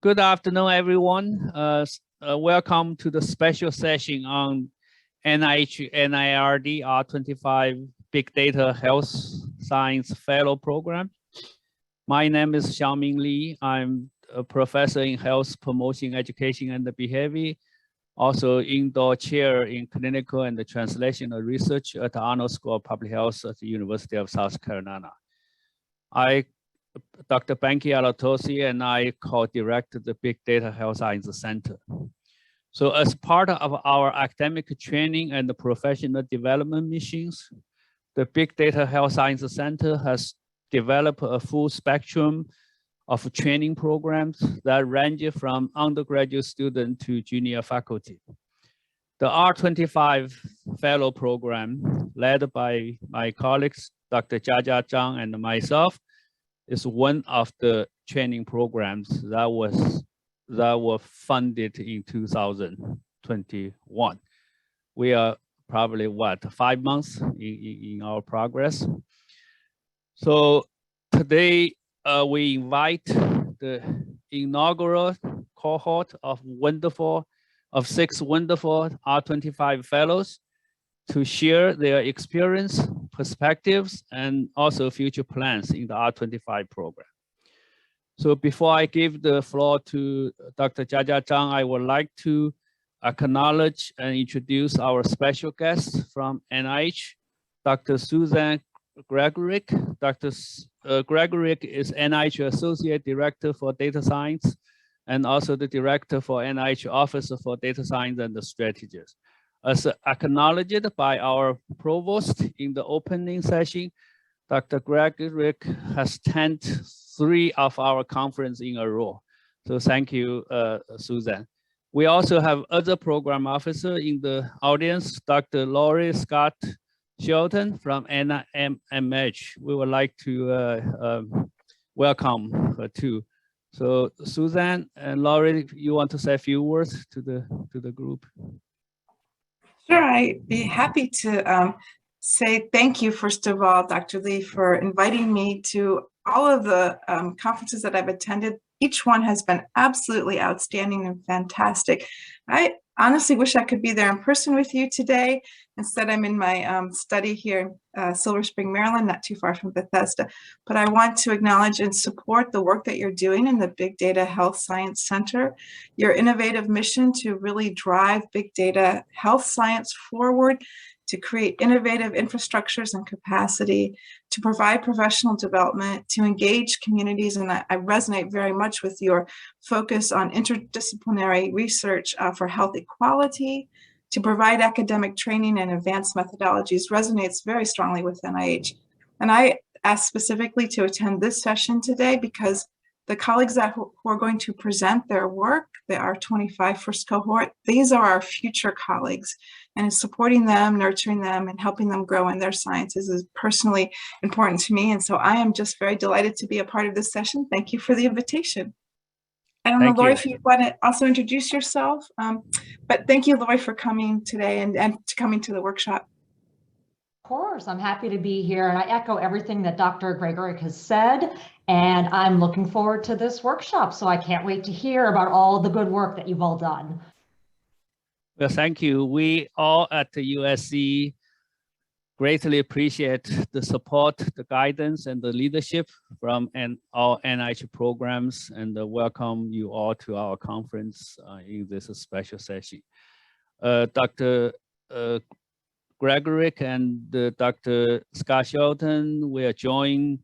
Good afternoon, everyone. Welcome to the special session on NIH NIRD R25 Big Data Health Science Fellow Program. My name is Xiaoming Li. I'm a professor in health promotion, education, and behavior. Also indoor chair in clinical and translational research at the Arnold School of Public Health at the University of South Carolina. Dr. Banki Alatosi and I co-direct the Big Data Health Science Center. So as part of our academic training and the professional development missions, the Big Data Health Science Center has developed a full spectrum of training programs that range from undergraduate student to junior faculty. The R25 Fellow Program, led by my colleagues, Dr. Jiajia Zhang and myself, is one of the training programs that were funded in 2021. We are probably 5 months in our progress. So today we invite the inaugural cohort of 6 wonderful R25 fellows to share their experience, perspectives, and also future plans in the R25 program. So before I give the floor to Dr. Jiajia Zhang, I would like to acknowledge and introduce our special guests from NIH, Dr. Susan Gregorick. Dr. Gregorick is NIH Associate Director for Data Science and also the Director for NIH Office for Data Science and Strategies. As acknowledged by our provost in the opening session, Dr. Gregorick has attended 3 of our conferences in a row. So thank you, Susan. We also have other program officers in the audience, Dr. Laurie Scott Shelton from NIMH. We would like to welcome her too. So Susan and Laurie, you want to say a few words to the group? Sure, I'd be happy to say thank you, first of all, Dr. Lee, for inviting me to all of the conferences that I've attended. Each one has been absolutely outstanding and fantastic. I honestly wish I could be there in person with you today. Instead, I'm in my study here in Silver Spring, Maryland, not too far from Bethesda. But I want to acknowledge and support the work that you're doing in the Big Data Health Science Center, your innovative mission to really drive big data health science forward, to create innovative infrastructures and capacity, to provide professional development, to engage communities. And I resonate very much with your focus on interdisciplinary research for health equality, to provide academic training and advanced methodologies resonates very strongly with NIH. And I asked specifically to attend this session today because the colleagues who are going to present their work, the R25 first cohort, these are our future colleagues, and supporting them, nurturing them, and helping them grow in their sciences is personally important to me. And so I am just very delighted to be a part of this session. Thank you for the invitation. I don't know, Lori, if you want to also introduce yourself, but thank you, Lori, for coming today and coming to the workshop. Of course, I'm happy to be here, and I echo everything that Dr. Gregorick has said, and I'm looking forward to this workshop, so I can't wait to hear about all the good work that you've all done. Well, thank you. We all at the USC greatly appreciate the support, the guidance, and the leadership from all NIH programs, and welcome you all to our conference in this special session. Dr. Gregorick and Dr. Scott Shelton will join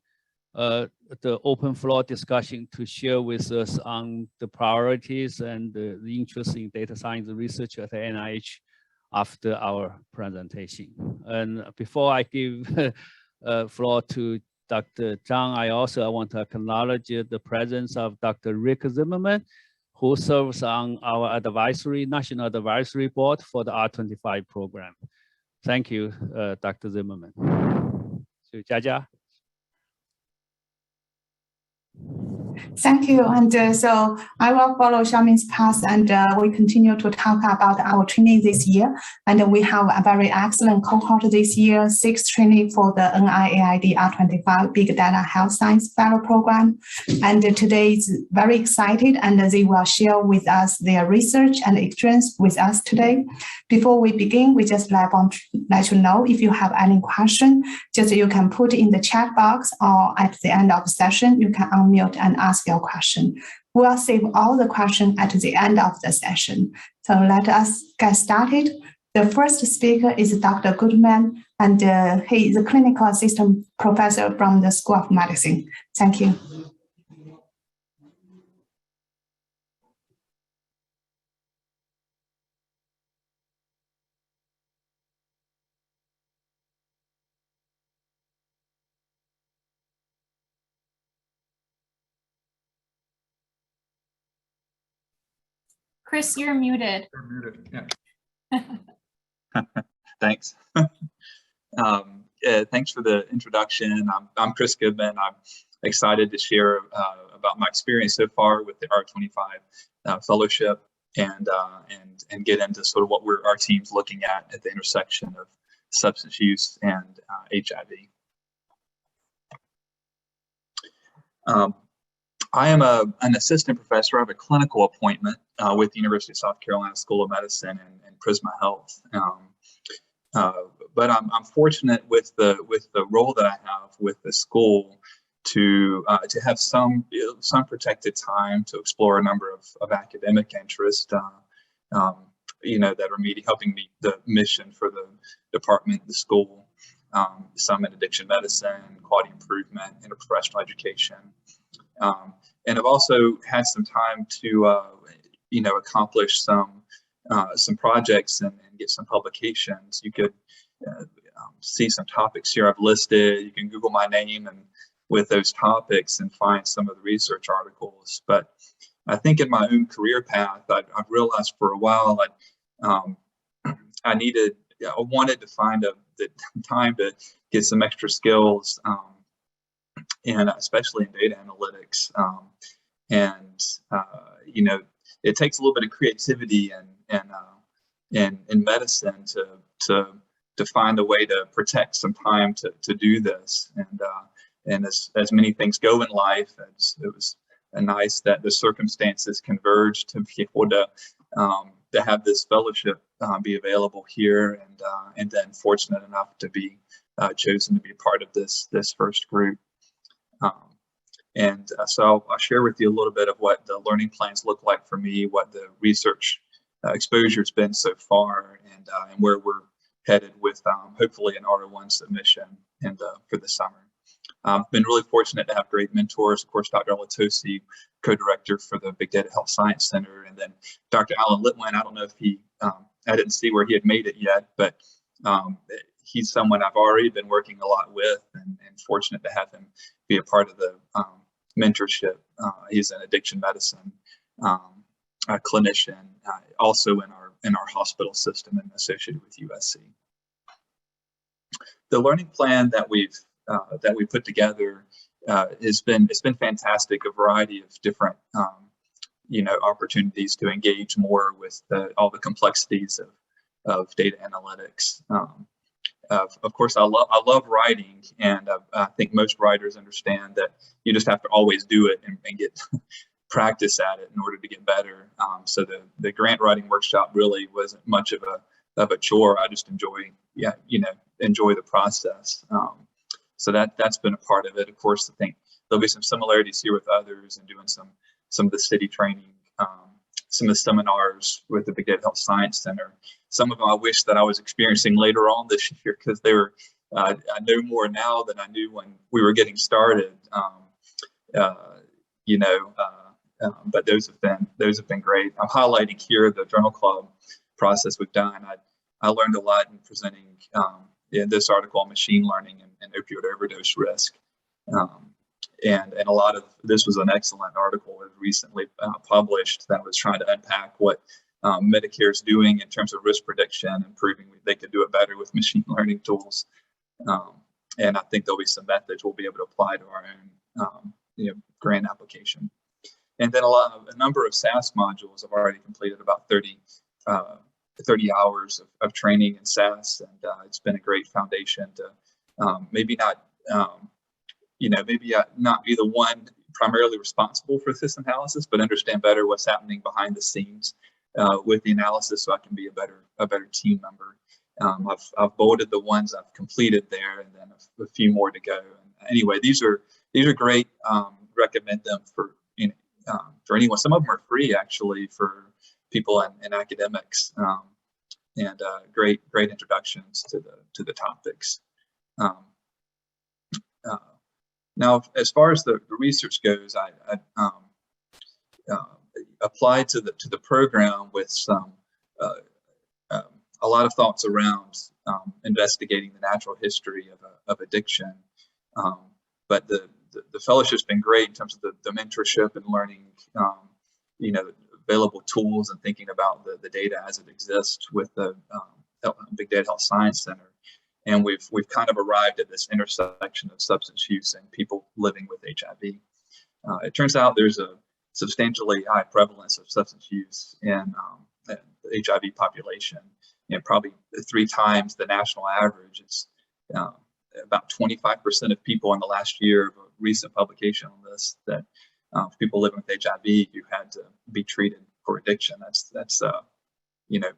the open floor discussion to share with us on the priorities and the interest in data science research at the NIH after our presentation. And before I give floor to Dr. Zhang, I want to acknowledge the presence of Dr. Rick Zimmerman, who serves on our national advisory board for the R25 program. Thank you, Dr. Zimmerman. So, Jiajia. Thank you. And so I will follow Xiaomin's path, and we continue to talk about our training this year. And we have a very excellent cohort this year, 6 training for the NIAID R25 Big Data Health Science Fellow Program. And today is very excited, and they will share with us their research and experience with us today. Before we begin, we just want to let you know if you have any question, just you can put in the chat box, or at the end of the session, you can unmute and ask your question. We'll save all the questions at the end of the session. So let us get started. The first speaker is Dr. Goodman, and he is a clinical assistant professor from the School of Medicine. Thank you. Chris, you're muted. You're muted, yeah. Thanks. Thanks for the introduction. I'm Chris Goodman. I'm excited to share about my experience so far with the R25 fellowship and get into sort of what our team's looking at the intersection of substance use and HIV. I am an assistant professor. I have a clinical appointment with the University of South Carolina School of Medicine and Prisma Health. But I'm fortunate with the role that I have with the school to have some protected time to explore a number of academic interests, you know, that are helping meet the mission for the department, the school. Some in addiction medicine, quality improvement, interprofessional education. And I've also had some time to, you know, accomplish some projects and get some publications. You could see some topics here I've listed. You can Google my name and with those topics and find some of the research articles. But I think in my own career path, I've realized for a while I wanted to find the time to get some extra skills. And especially in data analytics, you know, it takes a little bit of creativity and in medicine to find a way to protect some time to do this. And as many things go in life, it was nice that the circumstances converged to be able to have this fellowship be available here, and then fortunate enough to be chosen to be part of this first group. So I'll share with you a little bit of what the learning plans look like for me, what the research exposure has been so far, and where we're headed with hopefully an R01 submission for the summer. I've been really fortunate to have great mentors. Of course, Dr. Latosi, co-director for the Big Data Health Science Center, and then Dr. Alan Litwin. I don't know if I didn't see where he had made it yet, but he's someone I've already been working a lot with, and fortunate to have him be a part of the mentorship. He's an addiction medicine clinician, also in our hospital system and associated with USC. The learning plan that we put together it's been fantastic. A variety of different you know, opportunities to engage more with all the complexities of data analytics. Of course, I love writing, and I think most writers understand that you just have to always do it and get practice at it in order to get better. So the grant writing workshop really wasn't much of a chore. I just enjoy the process. So that's been a part of it. Of course, I think there'll be some similarities here with others and doing some of the city training, some of the seminars with the Big Data Health Science Center. Some of them I wish that I was experiencing later on this year, because they were, I know more now than I knew when we were getting started. You know, but those have been great. I'm highlighting here the journal club process we've done. I learned a lot in presenting in this article on machine learning and opioid overdose risk. And a lot of this was an excellent article that was recently published that was trying to unpack what Medicare is doing in terms of risk prediction and proving they could do it better with machine learning tools. And I think there'll be some methods we'll be able to apply to our own grant application. And then a number of SAS modules. I've already completed about 30 hours of training in SAS, and it's been a great foundation to maybe not be the one primarily responsible for this analysis, but understand better what's happening behind the scenes with the analysis, so I can be a better team member. I've bolded the ones I've completed there, and then a few more to go. And anyway, these are great. Recommend them for anyone. Some of them are free actually for people in academics, and great introductions to the topics. Now, as far as the research goes, I applied to the program with some a lot of thoughts around investigating the natural history of addiction. But the fellowship's been great in terms of the mentorship and learning, available tools and thinking about the data as it exists with the Big Data Health Science Center. And we've kind of arrived at this intersection of substance use and people living with HIV. It turns out there's a substantially high prevalence of substance use in the HIV population, and probably 3 times the national average. It's about 25% of people in the last year of a recent publication on this, that people living with HIV who had to be treated for addiction. That's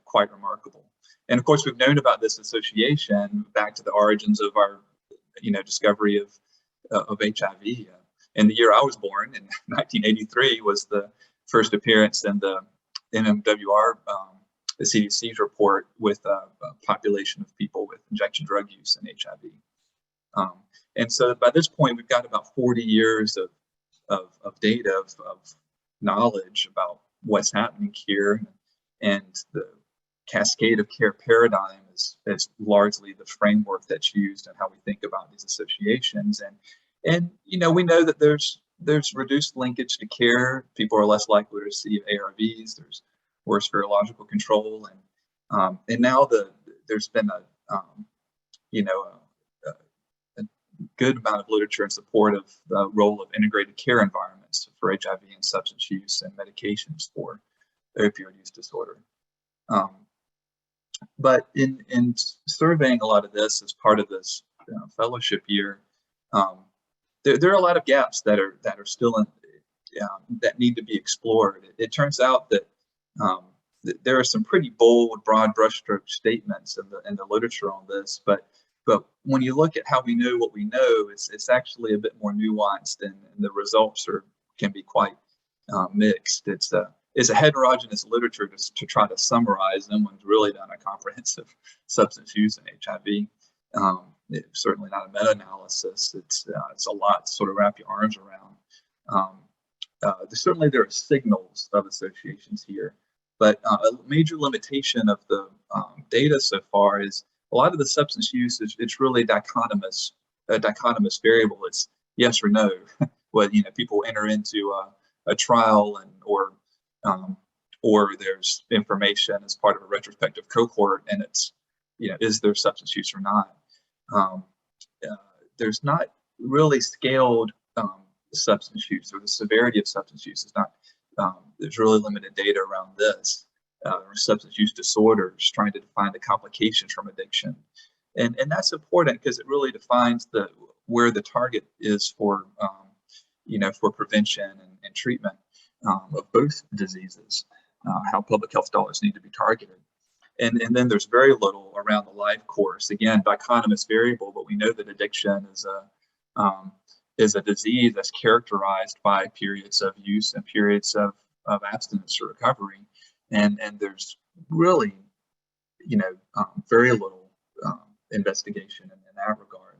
quite remarkable. And of course, we've known about this association back to the origins of our discovery of HIV. In the year I was born, in 1983, was the first appearance in the MMWR, the CDC's report, with a population of people with injection drug use and HIV. And so by this point, we've got about 40 years of data, of knowledge about what's happening here. And the cascade of care paradigm is largely the framework that's used in how we think about these associations. And we know that there's reduced linkage to care. People are less likely to receive ARVs. There's worse virological control, and now there's been a good amount of literature in support of the role of integrated care environments for HIV and substance use and medications for opioid use disorder. But in surveying a lot of this as part of this fellowship year, there are a lot of gaps that are still that need to be explored. It turns out that there are some pretty bold, broad brushstroke statements in the literature on this, but when you look at how we know what we know, it's actually a bit more nuanced, and the results can be quite mixed. It's a heterogeneous literature to try to summarize. No one's really done a comprehensive substance use in HIV. It's certainly not a meta-analysis. It's a lot to sort of wrap your arms around. Certainly there are signals of associations here, but a major limitation of the data so far is a lot of the substance use it's really a dichotomous variable. It's yes or no. Well, people enter into a trial or there's information as part of a retrospective cohort, and it's is there substance use or not? There's not really scaled substance use, or the severity of substance use is not. There's really limited data around this. Or substance use disorders, trying to define the complications from addiction, and that's important because it really defines where the target is for for prevention and treatment of both diseases. How public health dollars need to be targeted, and then there's very little around the life course. Again, dichotomous variable, but we know that addiction is a disease that's characterized by periods of use and periods of abstinence or recovery. And there's really, very little investigation in that regard.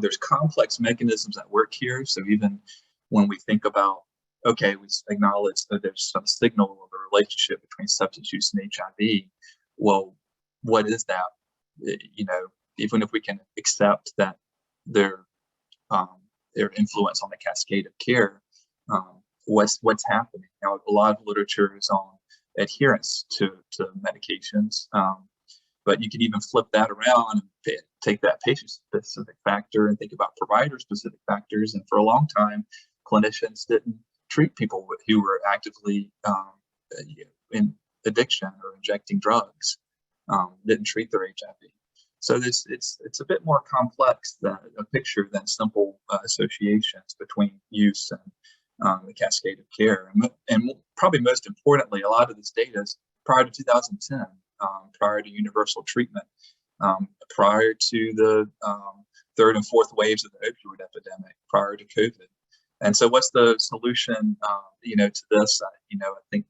There's complex mechanisms at work here. So even when we think about, okay, we acknowledge that there's some signal of a relationship between substance use and HIV. Well, what is that? Even if we can accept that their influence on the cascade of care, what's happening? Now, a lot of literature is on adherence to medications, but you can even flip that around and take that patient-specific factor and think about provider-specific factors. And for a long time, clinicians didn't treat people who were actively in addiction or injecting drugs, didn't treat their HIV. So it's a bit more complex than a picture than simple associations between use and the cascade of care. And probably most importantly, a lot of this data is prior to 2010, prior to universal treatment, prior to the third and fourth waves of the opioid epidemic, prior to COVID. And so what's the solution, to this? I think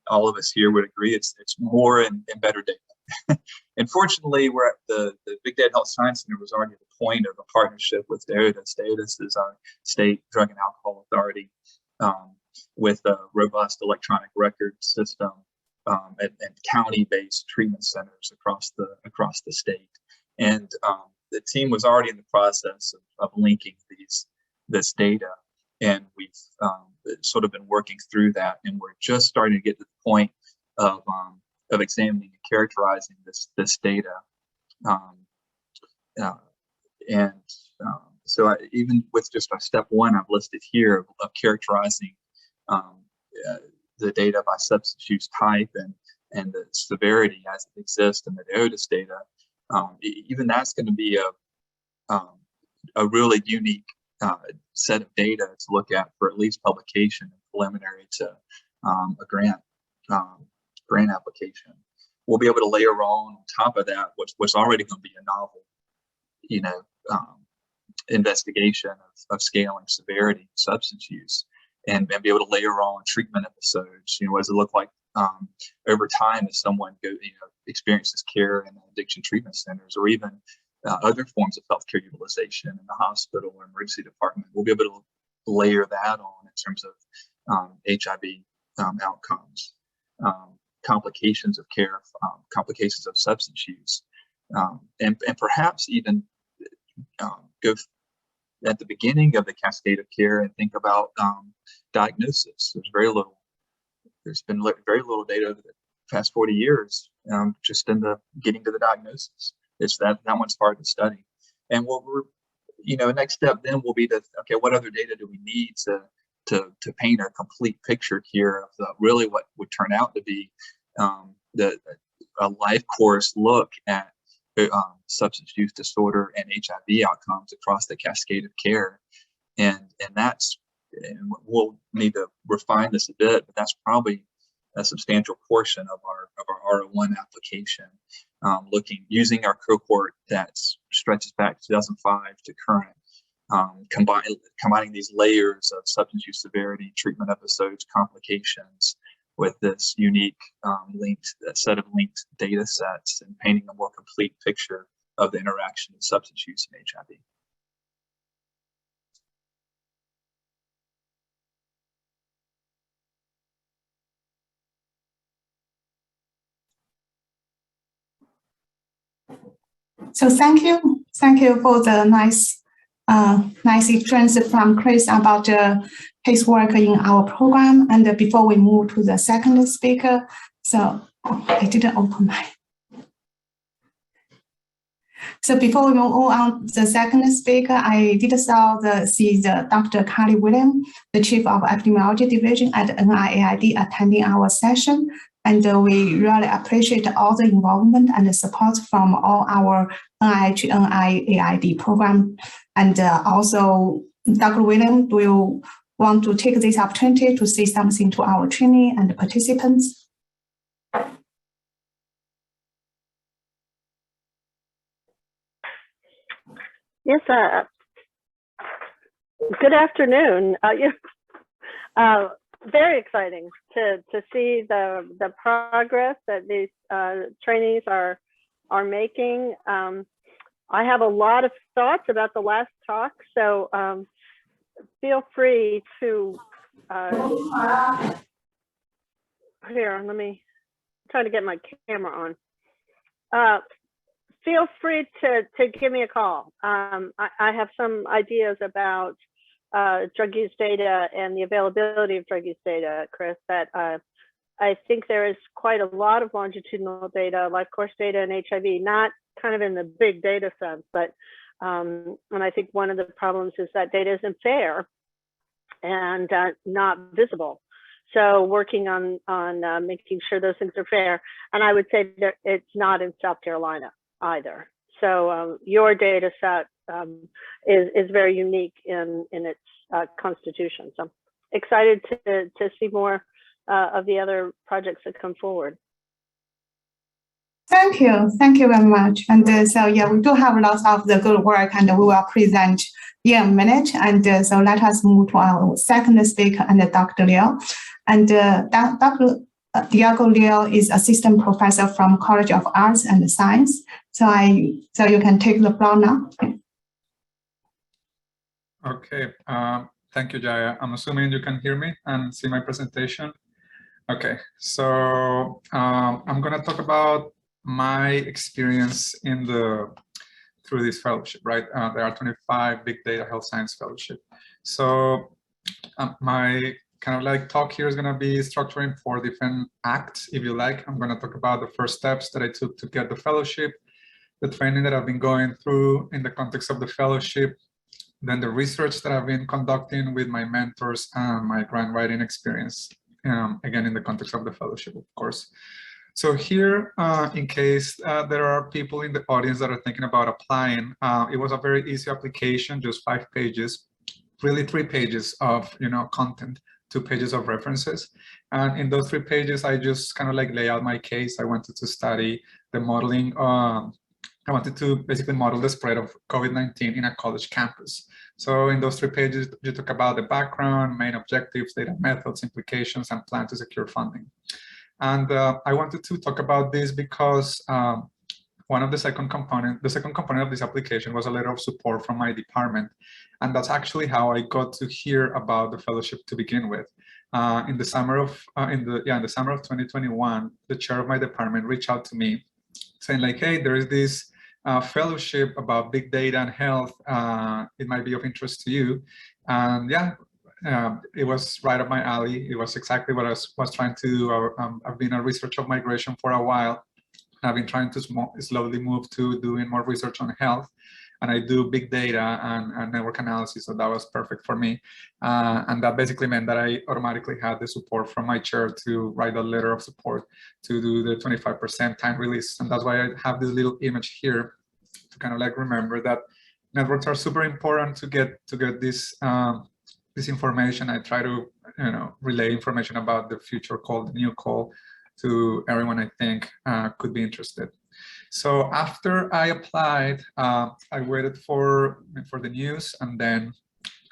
all of us here would agree it's more and better data. Unfortunately, we're at the Big Data Health Science Center was already at the point of a partnership with DAODAS. DAODAS is our state drug and alcohol authority with a robust electronic record system and county-based treatment centers across the state. And the team was already in the process of linking this data, and we've sort of been working through that, and we're just starting to get to the point of examining and characterizing this data. So even with just our step one, I've listed here of characterizing the data by substance use type and the severity as it exists in the DAODAS data. Even that's going to be a really unique set of data to look at for at least publication and preliminary to a grant application. We'll be able to layer on top of that what's already going to be a novel, investigation of scaling severity of substance use, and be able to layer on treatment episodes. What does it look like over time as someone experiences care in addiction treatment centers, or even other forms of healthcare utilization in the hospital or emergency department. We'll be able to layer that on in terms of HIV outcomes, complications of care, complications of substance use, and perhaps even go at the beginning of the cascade of care and think about diagnosis. There's been very little data over the past 40 years just in the getting to the diagnosis. It's that one's hard to study. And what we're, next step then will be what other data do we need to paint a complete picture here of really what would turn out to be a life course look at substance use disorder and HIV outcomes across the cascade of care. And we'll need to refine this a bit, but that's probably a substantial portion of our R01 application, using our cohort that stretches back to 2005 to current, combining these layers of substance use severity, treatment episodes, complications with this unique set of linked data sets, and painting a more complete picture of the interaction of substance use and HIV. So thank you for the nice experience from Chris about his work in our program. And before we move to the second speaker, so I didn't open my. So before we move on the second speaker, I did see the Dr. Carly Williams, the Chief of Epidemiology Division at NIAID, attending our session. And we really appreciate all the involvement and the support from all our NIH, NIAID program. And also, Dr. Williams will want to take this opportunity to say something to our trainee and participants. Yes, good afternoon. Very exciting to see the progress that these trainees are making. I have a lot of thoughts about the last talk, so feel free to here. Let me try to get my camera on. Feel free to give me a call. I have some ideas about drug use data and the availability of drug use data, Chris, that I think there is quite a lot of longitudinal data, life course data in HIV, not kind of in the big data sense, but And I think one of the problems is that data isn't fair and not visible. So working on making sure those things are fair. And I would say that it's not in South Carolina either. So your data set is very unique in its constitution. So excited to see more of the other projects that come forward. Thank you very much. And so yeah, we do have lots of the good work, and we will present in a minute. And so let us move to our second speaker, and Dr. Liu. And Dr. Diego Liu is assistant professor from College of Arts and Science. So you can take the floor now. Okay, thank you, Jaya. I'm assuming you can hear me and see my presentation. Okay, so I'm gonna talk about my experience through this fellowship, right? The R25 Big Data Health Science Fellowship. So my kind of like talk here is going to be structured in 4 different acts, if you like. I'm going to talk about the first steps that I took to get the fellowship, the training that I've been going through in the context of the fellowship, then the research that I've been conducting with my mentors and my grant writing experience, again, in the context of the fellowship, of course. So here, in case there are people in the audience that are thinking about applying, it was a very easy application, just 5 pages, really 3 pages of content, 2 pages of references. And in those 3 pages, I just kind of like lay out my case. I wanted to study the modeling. I wanted to basically model the spread of COVID-19 in a college campus. So in those 3 pages, you talk about the background, main objectives, data methods, implications, and plan to secure funding. And I wanted to talk about this because the second component of this application was a letter of support from my department. And that's actually how I got to hear about the fellowship to begin with. In the summer of 2021, the chair of my department reached out to me saying like, hey, there is this fellowship about big data and health. It might be of interest to you. And yeah, it was right up my alley. It was exactly what I was trying to do. I've been a researcher of migration for a while. I've been trying to slowly move to doing more research on health. And I do big data and network analysis, so that was perfect for me. And that basically meant that I automatically had the support from my chair to write a letter of support to do the 25% time release. And that's why I have this little image here to kind of like remember that networks are super important to get this this information. I try to relay information about the future call, the new call, to everyone I think could be interested. So after I applied, I waited for the news, and then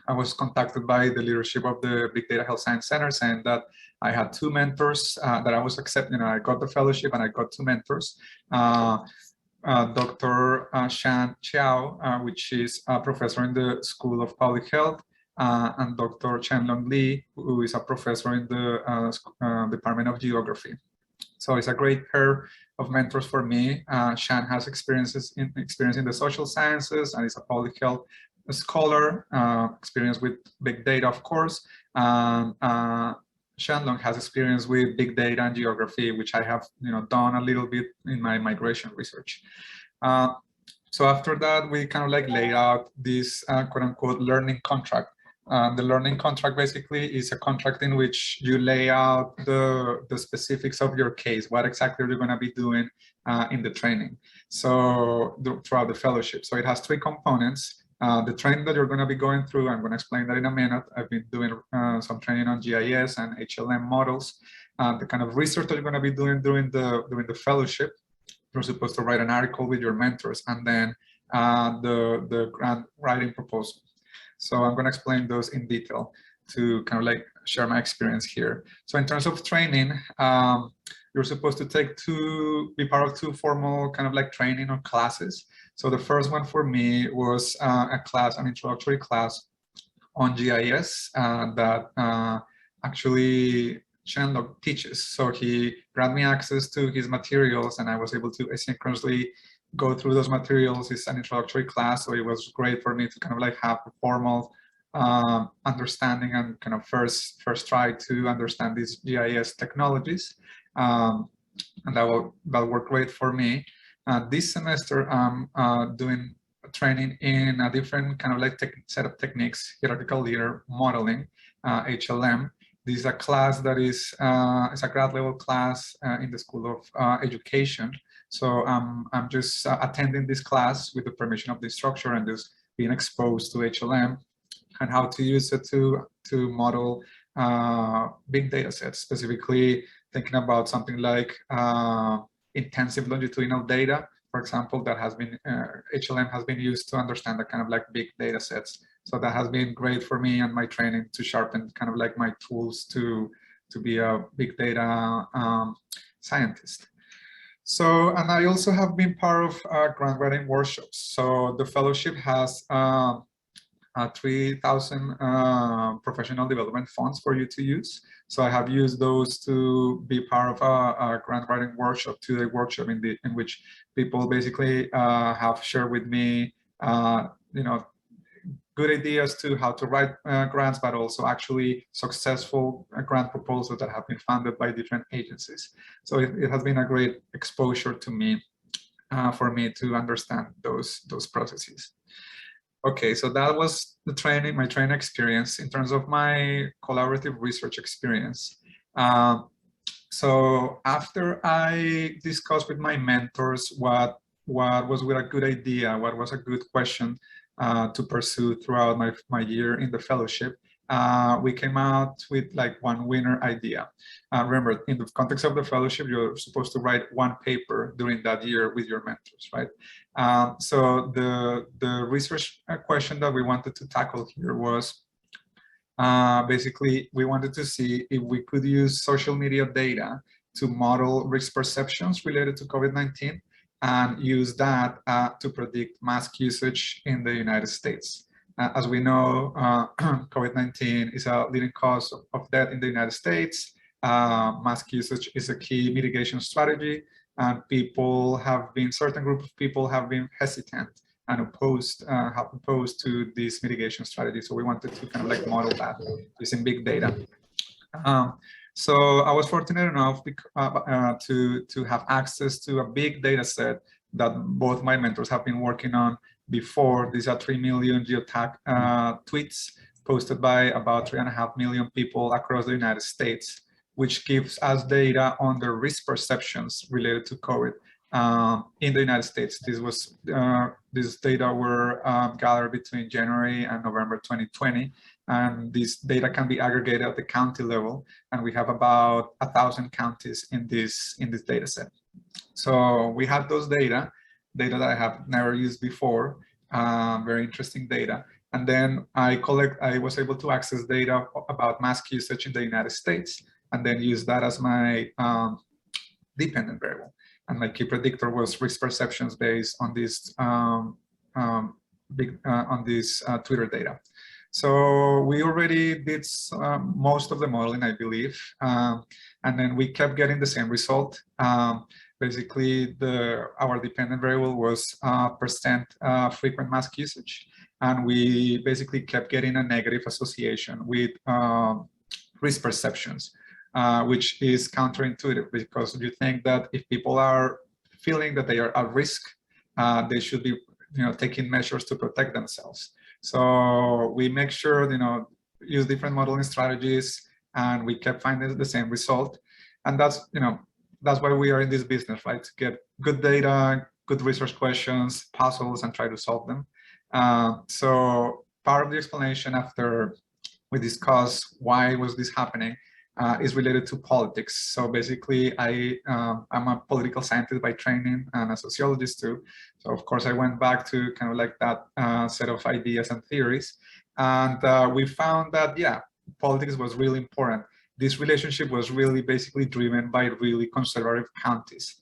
I was contacted by the leadership of the Big Data Health Science Center saying that I had 2 mentors that I was accepting. I got the fellowship and I got 2 mentors. Dr. Shan Chiao, which is a professor in the School of Public Health, and Dr. Chenlong Lee, who is a professor in the Department of Geography. So it's a great pair of mentors for me. Shan has experience in the social sciences and is a public health scholar, experience with big data, of course. Shenlong has experience with big data and geography, which I have done a little bit in my migration research. So after that, we kind of like laid out this quote unquote learning contract. The learning contract basically is a contract in which you lay out the specifics of your case, what exactly you're going to be doing in the training. So throughout the fellowship. So it has 3 components. The training that you're going to be going through, I'm going to explain that in a minute. I've been doing some training on GIS and HLM models. The kind of research that you're going to be doing during the fellowship. You're supposed to write an article with your mentors, and then the grant writing proposal. So I'm going to explain those in detail to kind of like share my experience here. So in terms of training, you're supposed to be part of 2 formal kind of like training or classes. So the first one for me was an introductory class on GIS that actually Chenlong teaches. So he granted me access to his materials, and I was able to asynchronously go through those materials. It's an introductory class, so it was great for me to kind of like have a formal understanding and kind of first try to understand these GIS technologies, and that worked great for me. This semester I'm doing training in a different kind of like set of techniques, hierarchical leader modeling, HLM. This is a class that is a grad level class in the School of Education. So I'm just attending this class with the permission of the instructor and just being exposed to HLM and how to use it to model big data sets, specifically thinking about something like intensive longitudinal data, for example, that has been, HLM has been used to understand the kind of like big data sets. So that has been great for me and my training to sharpen kind of like my tools to be a big data scientist. So, and I also have been part of grant writing workshops. So the fellowship has 3,000 professional development funds for you to use. So I have used those to be part of a grant writing workshop, two-day workshop in which people basically have shared with me, you know, good ideas to how to write grants, but also actually successful grant proposals that have been funded by different agencies. So it has been a great exposure to me, for me to understand those processes. Okay, so that was the training, my training experience. In terms of my collaborative research experience, so after I discussed with my mentors what was a good idea, what was a good question to pursue throughout my year in the fellowship, we came out with like one winner idea. Remember, in the context of the fellowship, you're supposed to write one paper during that year with your mentors, right? So the research question that we wanted to tackle here was basically we wanted to see if we could use social media data to model risk perceptions related to COVID-19 and use that to predict mask usage in the United States. As we know, COVID-19 is a leading cause of death in the United States. Mask usage is a key mitigation strategy, and certain group of people have been hesitant and opposed to this mitigation strategy. So we wanted to kind of like model that using big data. So I was fortunate enough to have access to a big data set that both my mentors have been working on before. These are 3 million geotag tweets posted by about 3.5 million people across the United States, which gives us data on the risk perceptions related to COVID in the United States. This data were gathered between January and November 2020. And this data can be aggregated at the county level, and we have about 1,000 counties in this data set. So we have those data that I have never used before, very interesting data. And then I was able to access data about mask usage in the United States, and then use that as my dependent variable. And my key predictor was risk perceptions based on this Twitter data. So we already did most of the modeling, I believe, and then we kept getting the same result. Basically, our dependent variable was percent frequent mask usage, and we basically kept getting a negative association with risk perceptions, which is counterintuitive, because you think that if people are feeling that they are at risk, they should be, taking measures to protect themselves. So we make sure, use different modeling strategies, and we kept finding the same result. And that's why we are in this business, right? To get good data, good research questions, puzzles, and try to solve them. So part of the explanation after we discuss why was this happening is related to politics. So basically, I'm a political scientist by training and a sociologist too. So of course, I went back to kind of like that set of ideas and theories. And we found that, yeah, politics was really important. This relationship was really basically driven by really conservative counties.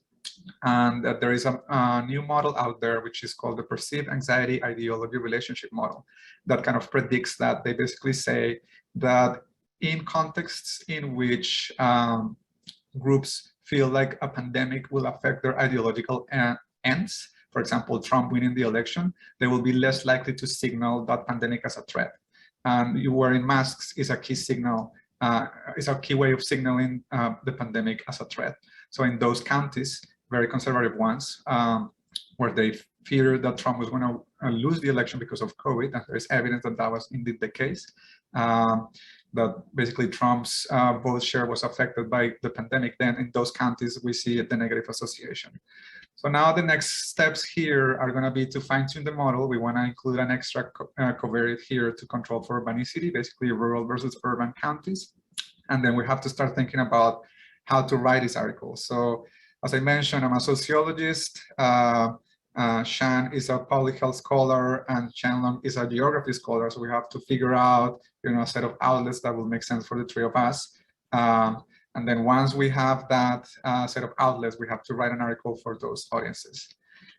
And there is a new model out there, which is called the Perceived Anxiety Ideology Relationship Model, that kind of predicts that. They basically say that in contexts in which groups feel like a pandemic will affect their ideological ends, for example, Trump winning the election, they will be less likely to signal that pandemic as a threat. And you wearing masks is a key signal, is a key way of signaling the pandemic as a threat. So in those counties, very conservative ones, where they fear that Trump was going to lose the election because of COVID, and there is evidence that that was indeed the case. That basically Trump's vote share was affected by the pandemic. Then in those counties, we see the negative association. So now the next steps here are going to be to fine-tune the model. We want to include an extra covariate here to control for urbanicity, basically rural versus urban counties. And then we have to start thinking about how to write this article. So as I mentioned, I'm a sociologist. Shan is a public health scholar, and Shanlong is a geography scholar. So we have to figure out, a set of outlets that will make sense for the three of us. And then once we have that set of outlets, we have to write an article for those audiences.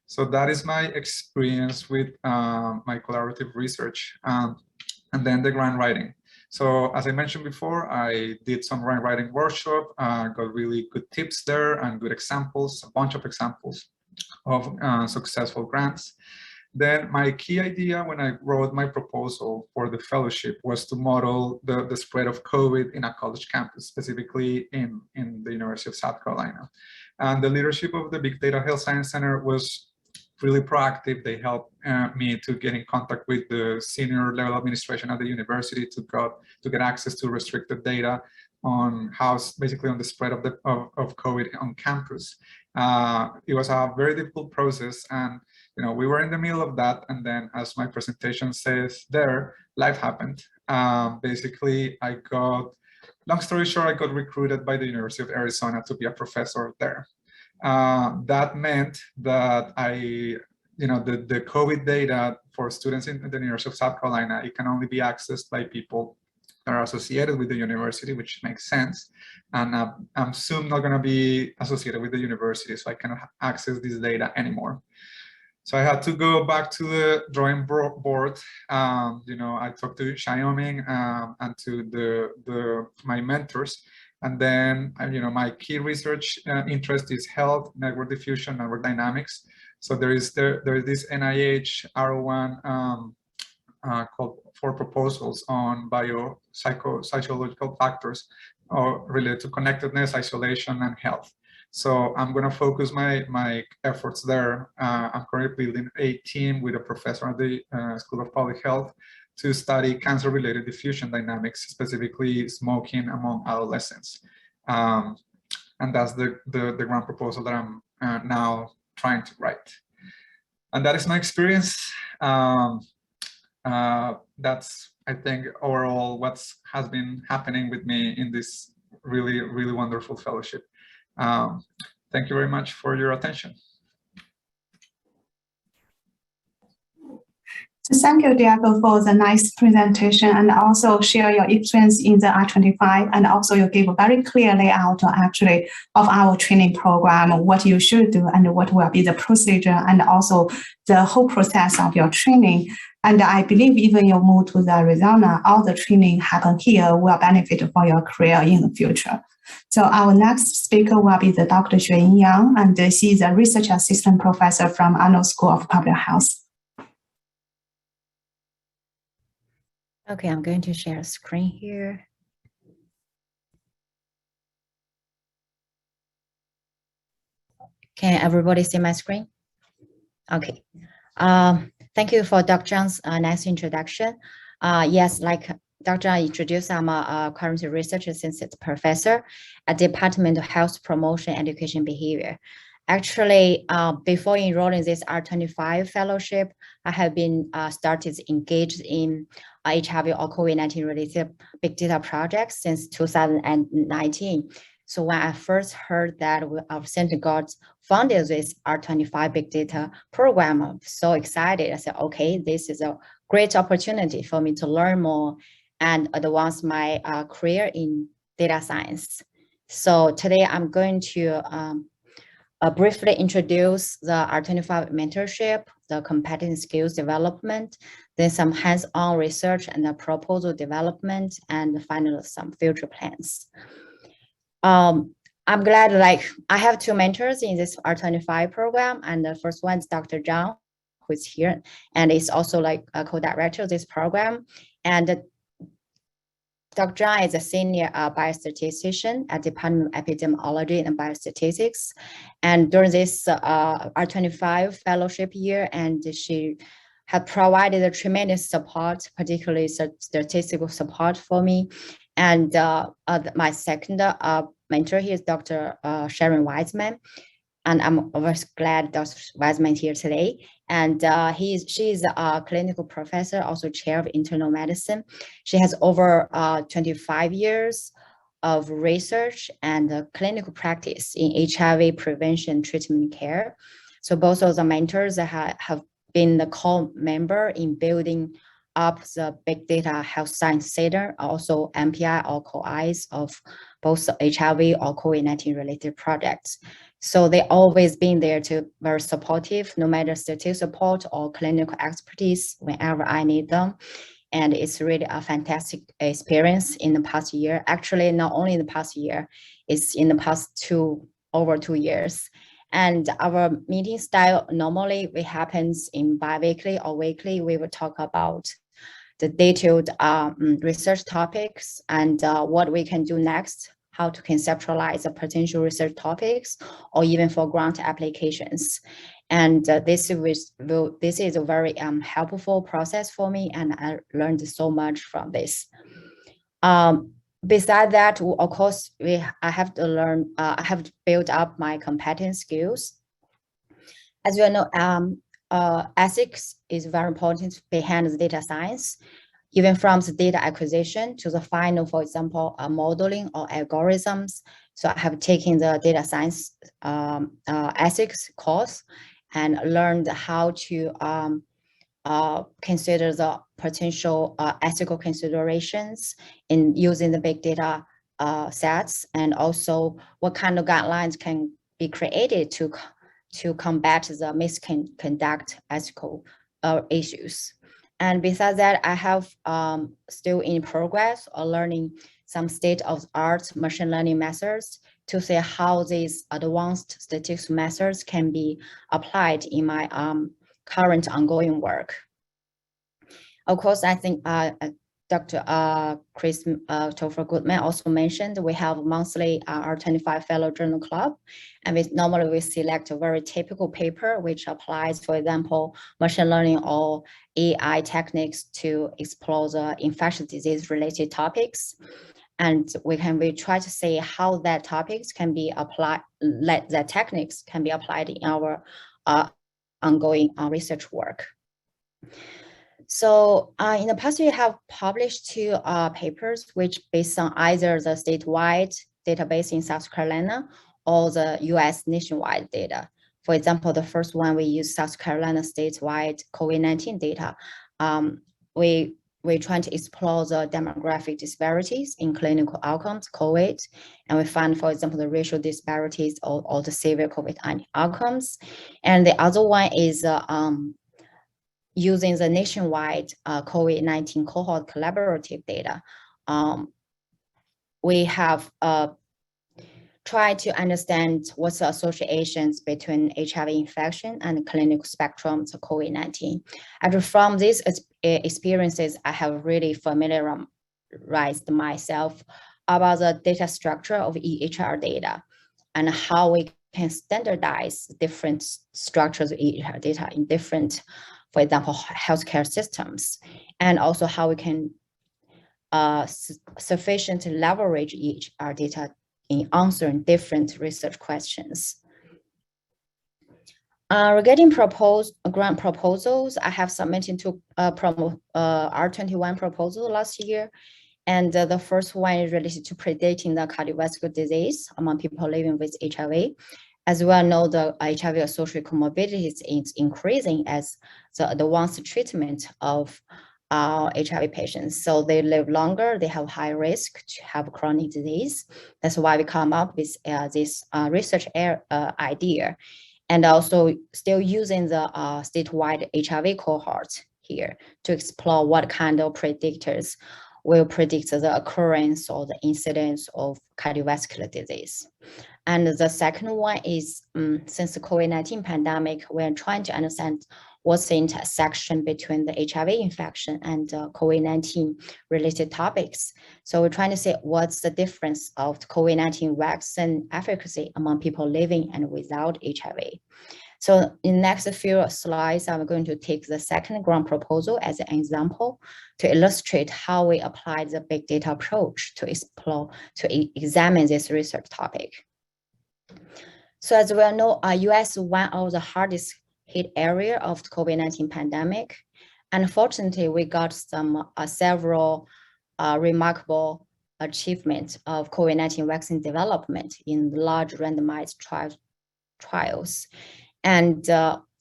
So that is my experience with my collaborative research, and then the grant writing. So as I mentioned before, I did some grant writing workshop, got really good tips there and good examples, a bunch of examples of successful grants. Then my key idea when I wrote my proposal for the fellowship was to model the spread of COVID in a college campus, specifically in the University of South Carolina. And the leadership of the Big Data Health Science Center was really proactive. They helped me to get in contact with the senior level administration at the university to get access to restricted data on how, basically on the spread of COVID on campus. It was a very difficult process, and we were in the middle of that, and then, as my presentation says there, life happened. Basically, long story short, I got recruited by the University of Arizona to be a professor there. That meant that the COVID data for students in the University of South Carolina, it can only be accessed by people that are associated with the university, which makes sense. And I'm soon not going to be associated with the university, so I cannot access this data anymore. So I had to go back to the drawing board. I talked to Xiaoming and to my mentors. And then, my key research interest is health, network diffusion, network dynamics. So there is this NIH R01 called for proposals on biopsychological factors related to connectedness, isolation, and health. So I'm going to focus my efforts there. I'm currently building a team with a professor at the School of Public Health to study cancer-related diffusion dynamics, specifically smoking among adolescents. And that's the grant proposal that I'm now trying to write. And that is my experience. That's, I think, overall what has been happening with me in this really, really wonderful fellowship. Thank you very much for your attention. So thank you, Diego, for the nice presentation, and also share your experience in the R25, and also you give a very clear layout actually of our training program, what you should do and what will be the procedure, and also the whole process of your training. And I believe even you move to the Arizona, all the training happen here will benefit for your career in the future. So our next speaker will be the Dr. Xueyin Yang, and she is a research assistant professor from Arnold School of Public Health. Okay, I'm going to share a screen here. Can everybody see my screen? Okay. Thank you for Dr. Zhang's nice introduction. Yes, like Dr. Zhang introduced, I'm a current research assistant professor at Department of Health Promotion, Education, Behavior. Actually, before enrolling this R25 fellowship, I have been started engaged in HIV or COVID-19 related big data projects since 2019. So when I first heard that our center got funded this R25 big data program, I'm so excited. I said, okay, this is a great opportunity for me to learn more and advance my career in data science. So today I'm going to briefly introduce the R25 mentorship, the competent skills development, then some hands-on research and the proposal development, and finally some future plans. I'm glad, I have two mentors in this R25 program, and the first one is Dr. Zhang, who is here, and is also a co-director of this program. And Dr. Zhang is a senior biostatistician at Department of Epidemiology and Biostatistics. And during this R25 fellowship year, and she have provided a tremendous support, particularly statistical support for me. And my second mentor here is Dr. Sharon Weisman. And I'm very glad Dr. Weisman here today. And she's a clinical professor, also chair of internal medicine. She has over 25 years of research and clinical practice in HIV prevention, treatment, care. So both of the mentors have been the core member in building up the Big Data Health Science Center, also MPI or co-eyes of both HIV or COVID-19 related projects. So they always been there to very supportive, no matter statistical support or clinical expertise whenever I need them. And it's really a fantastic experience in the past year. Actually, not only in the past year, it's in the past over 2 years. And our meeting style normally happens in bi-weekly or weekly. We will talk about the detailed research topics and what we can do next, how to conceptualize the potential research topics, or even for grant applications. And this is a very helpful process for me, and I learned so much from this. Besides that, of course, I have to learn. I have to build up my competence skills. As you know, ethics is very important behind the data science, even from the data acquisition to the final, for example, modeling or algorithms. So I have taken the data science ethics course and learned how to consider the potential ethical considerations in using the big data sets, and also what kind of guidelines can be created to combat the misconduct ethical issues. And besides that, I have still in progress or learning some state-of-the-art machine learning methods to see how these advanced statistics methods can be applied in my current ongoing work. Of course, I think Dr. Chris Topher Goodman also mentioned we have monthly R25 Fellow Journal Club, and normally we select a very typical paper which applies, for example, machine learning or AI techniques to explore the infectious disease related topics. And we try to see how that topics can be applied, that techniques can be applied in our ongoing research work. So in the past year, I have published 2 papers, which based on either the statewide database in South Carolina or the US nationwide data. For example, the first one, we use South Carolina statewide COVID-19 data. We're trying to explore the demographic disparities in clinical outcomes, COVID, and we find, for example, the racial disparities or the severe COVID-19 outcomes. And the other one is using the nationwide COVID-19 cohort collaborative data. We have tried to understand what's the associations between HIV infection and clinical spectrums of COVID-19. And from these experiences, I have really familiarized myself about the data structure of EHR data and how we can standardize different structures of EHR data in different, for example, healthcare systems, and also how we can sufficiently leverage EHR data in answering different research questions. Regarding grant proposals, I have submitted to R21 proposal last year. And the first one is related to predicting the cardiovascular disease among people living with HIV. As we all know, the HIV-associated comorbidities is increasing as the advanced treatment of HIV patients. So they live longer, they have high risk to have chronic disease. That's why we come up with this research idea. And also still using the statewide HIV cohort here to explore what kind of predictors will predict the occurrence or the incidence of cardiovascular disease. And the second one is, since the COVID-19 pandemic, we're trying to understand what's the intersection between the HIV infection and COVID-19 related topics. So we're trying to see what's the difference of the COVID-19 vaccine efficacy among people living and without HIV. So in the next few slides, I'm going to take the second grant proposal as an example to illustrate how we apply the big data approach to examine this research topic. So as we all know, US is one of the hardest hit area of the COVID-19 pandemic. Unfortunately, we got some several remarkable achievements of COVID-19 vaccine development in large randomized trials. And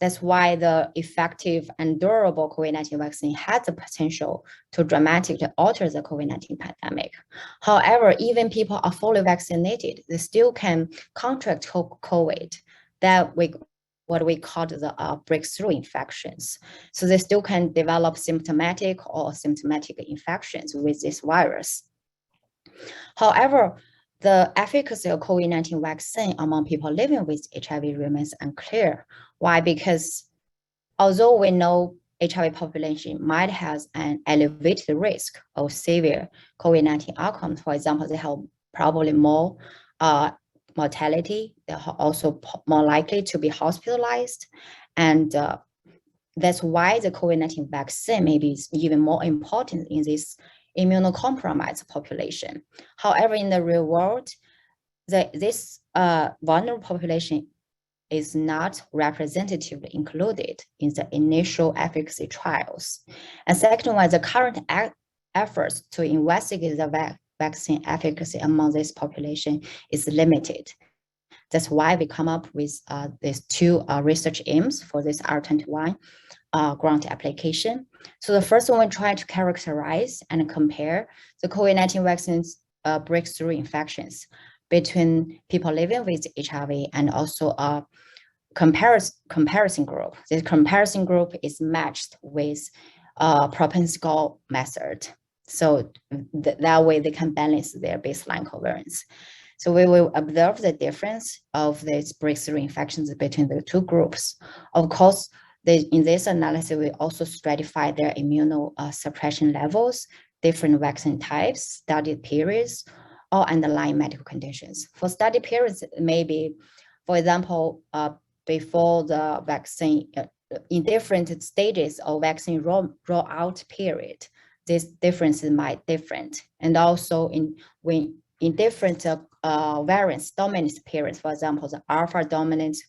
that's why the effective and durable COVID-19 vaccine has the potential to dramatically alter the COVID-19 pandemic. However, even people are fully vaccinated, they still can contract COVID, what we call the breakthrough infections. So they still can develop symptomatic or asymptomatic infections with this virus. However, the efficacy of COVID-19 vaccine among people living with HIV remains unclear. Why? Because although we know HIV population might have an elevated risk of severe COVID-19 outcomes, for example, they have probably more mortality, they're also more likely to be hospitalized. And that's why the COVID-19 vaccine may be even more important in this immunocompromised population. However, in the real world, this vulnerable population is not representatively included in the initial efficacy trials. And second one, the current efforts to investigate the vaccine efficacy among this population is limited. That's why we come up with these two research aims for this R25 grant application. So the first one, we try to characterize and compare the COVID-19 vaccines breakthrough infections between people living with HIV and also a comparison group. This comparison group is matched with propensity score method. So that way they can balance their baseline covariance. So we will observe the difference of these breakthrough infections between the two groups. Of course, in this analysis, we also stratify their immunosuppression levels, different vaccine types, study periods, or underlying medical conditions. For study periods, maybe, for example, before the vaccine, in different stages of vaccine rollout period, these differences might different. And also in different variants, dominance periods, for example, the alpha dominance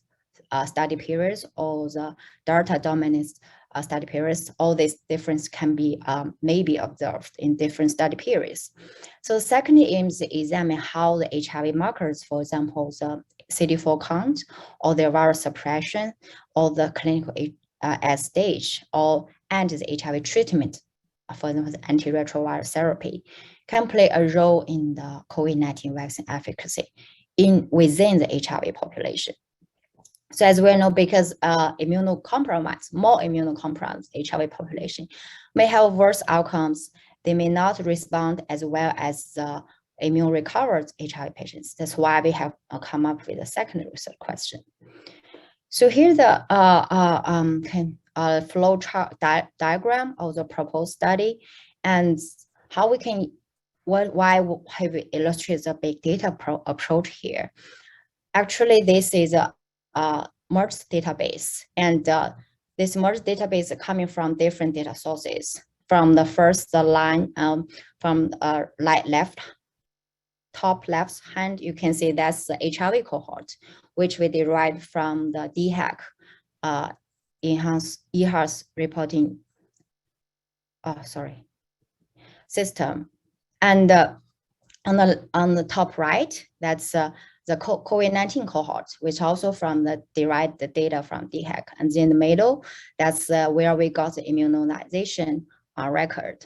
study periods or the delta dominance study periods, all these differences can be maybe observed in different study periods. So the second aim is to examine how the HIV markers, for example, the CD4 count or the virus suppression or the clinical stage and the HIV treatment, for example, the antiretroviral therapy, can play a role in the COVID-19 vaccine efficacy within the HIV population. So as we know, because more immunocompromised HIV population may have worse outcomes, they may not respond as well as the immune recovered HIV patients. That's why we have come up with a second research question. So here's the flow chart diagram of the proposed study, and how we can, why have we illustrated the big data approach here. Actually, this is a merged database, and this merged database is coming from different data sources. From the first line, from top left hand, you can see that's the HIV cohort, which we derived from the DHEC enhanced reporting system. And on the top right, that's the COVID-19 cohort, which also derived the data from DHEC. And in the middle, that's where we got the immunization record.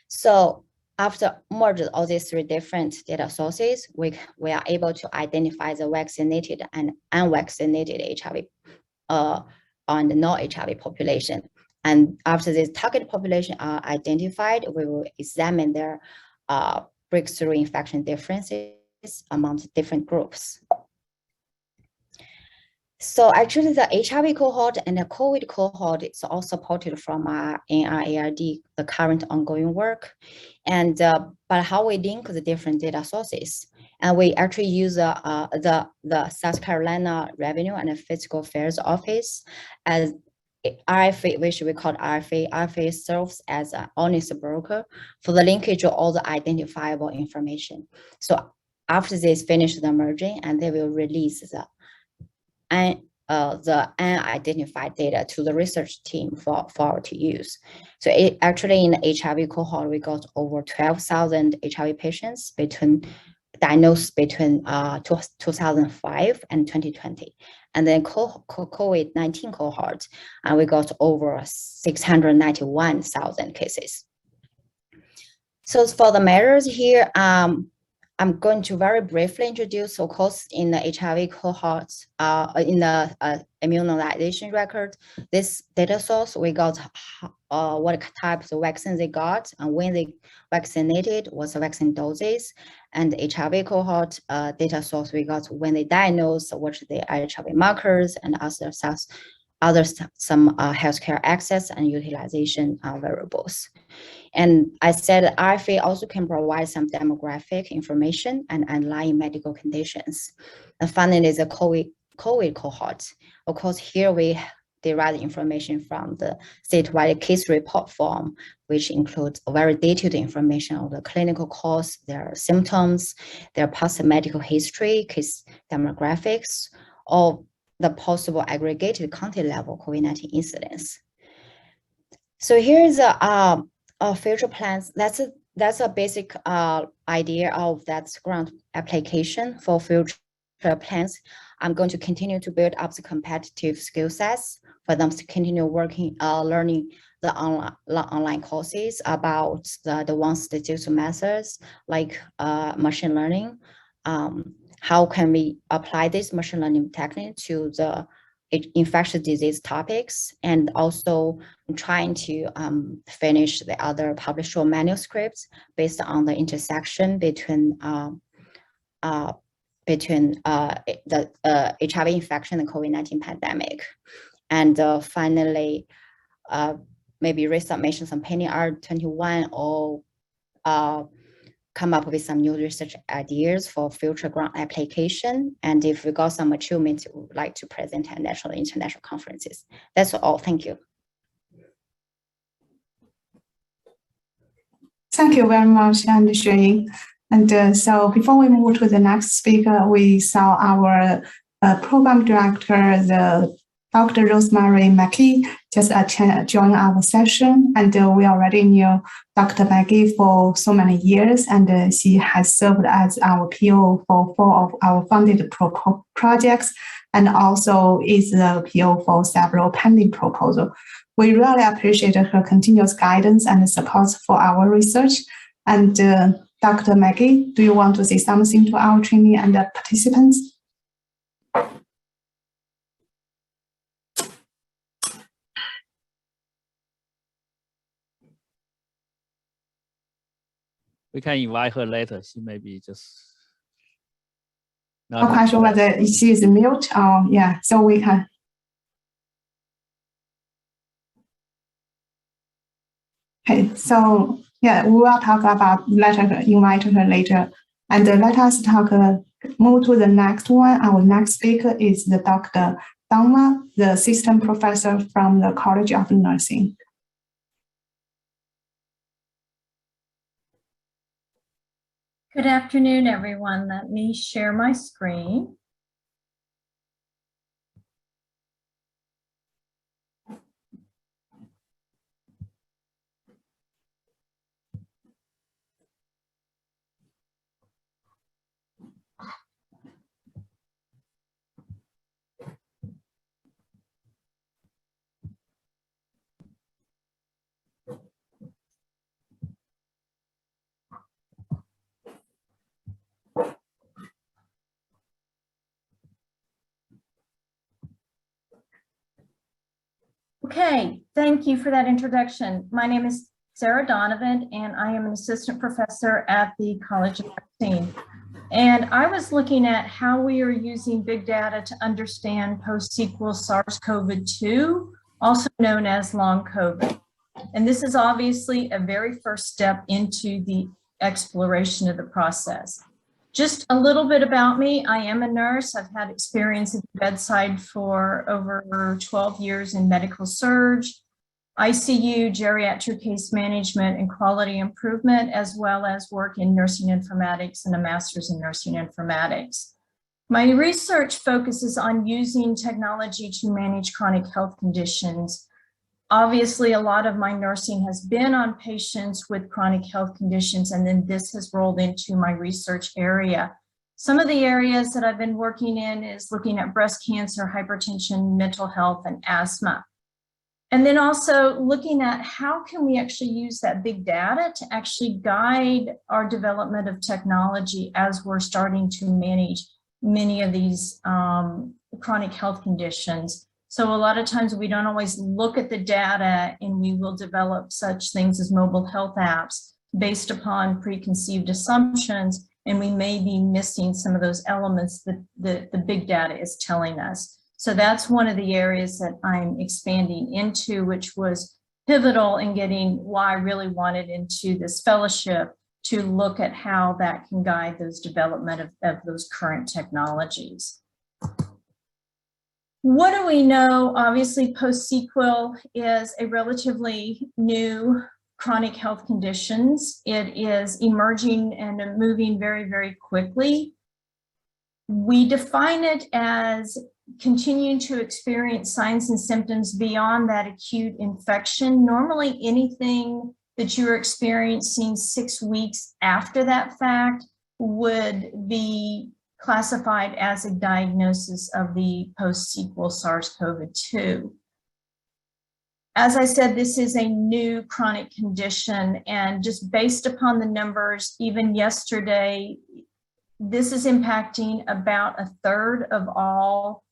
So after merging all these three different data sources, we are able to identify the vaccinated and unvaccinated HIV on the non-HIV population. And after this target population are identified, we will examine their breakthrough infection differences among different groups. So actually the HIV cohort and the COVID cohort is all supported from NIAID, the current ongoing work. And but how we link the different data sources. And we actually use the South Carolina Revenue and Fiscal Affairs Office as RFA, which we call RFA. RFA serves as an honest broker for the linkage of all the identifiable information. So after they finish the merging, and they will release the unidentified data to the research team for our to use. So it actually in the HIV cohort, we got over 12,000 HIV patients diagnosed between 2005 and 2020. And then COVID-19 cohort, and we got over 691,000 cases. So for the measures here, I'm going to very briefly introduce, of course, in the HIV cohort, in the immunization record, this data source, we got what types of vaccines they got and when they vaccinated, what's the vaccine doses, and the HIV cohort data source, we got when they diagnosed, what the HIV markers, and some healthcare access and utilization variables. And I said RFA also can provide some demographic information and underlying medical conditions. And finally, is a COVID cohort. Of course, here we derive the information from the statewide case report form, which includes very detailed information on the clinical course, their symptoms, their past medical history, case demographics, or the possible aggregated county level COVID-19 incidence. So here is future plans. That's a basic idea of that grant application for future plans. I'm going to continue to build up the competitive skill sets for them to continue working, learning the online courses about the one statistical methods like machine learning. How can we apply this machine learning technique to the infectious disease topics, and also trying to finish the other published manuscripts based on the intersection between the HIV infection and COVID-19 pandemic. And finally, maybe resubmission some pending R21 or come up with some new research ideas for future grant application. And if we got some achievements, we would like to present at national and international conferences. That's all. Thank you. Thank you very much, and Sharon. And so before we move to the next speaker, we saw our program director, the Dr. Rosemary McKee, just join our session, and we already knew Dr. McKee for so many years, and she has served as our PO for 4 of our funded projects, and also is the PO for several pending proposals. We really appreciate her continuous guidance and support for our research. And Dr. McKee, do you want to say something to our trainee and the participants? We can invite her later. She may be just not quite sure whether she is mute or yeah, so we can. Okay, so yeah, we will talk about invite her later. And let us move to the next one. Our next speaker is the Dr. Dangma, the assistant professor from the College of Nursing. Good afternoon, everyone. Let me share my screen. Okay, thank you for that introduction. My name is Sarah Donovan, and I am an assistant professor at the College of Nursing. And I was looking at how we are using big data to understand post-sequel SARS-CoV-2, also known as long COVID. And this is obviously a very first step into the exploration of the process. Just a little bit about me. I am a nurse. I've had experience at the bedside for over 12 years in medical surge, ICU, geriatric case management, and quality improvement, as well as work in nursing informatics and a master's in nursing informatics. My research focuses on using technology to manage chronic health conditions. Obviously, a lot of my nursing has been on patients with chronic health conditions, and then this has rolled into my research area. Some of the areas that I've been working in is looking at breast cancer, hypertension, mental health, and asthma. And then also looking at how can we actually use that big data to actually guide our development of technology as we're starting to manage many of these chronic health conditions. So a lot of times we don't always look at the data, and we will develop such things as mobile health apps based upon preconceived assumptions, and we may be missing some of those elements that the big data is telling us. So that's one of the areas that I'm expanding into, which was pivotal in getting why I really wanted into this fellowship, to look at how that can guide those development of those current technologies. What do we know? Obviously, post-sequel is a relatively new chronic health conditions. It is emerging and moving very, very quickly. We define it as continuing to experience signs and symptoms beyond that acute infection. Normally, anything that you're experiencing 6 weeks after that fact would be classified as a diagnosis of the post-sequel SARS-CoV-2. As I said, this is a new chronic condition, and just based upon the numbers, even yesterday, this is impacting about 1/3 of all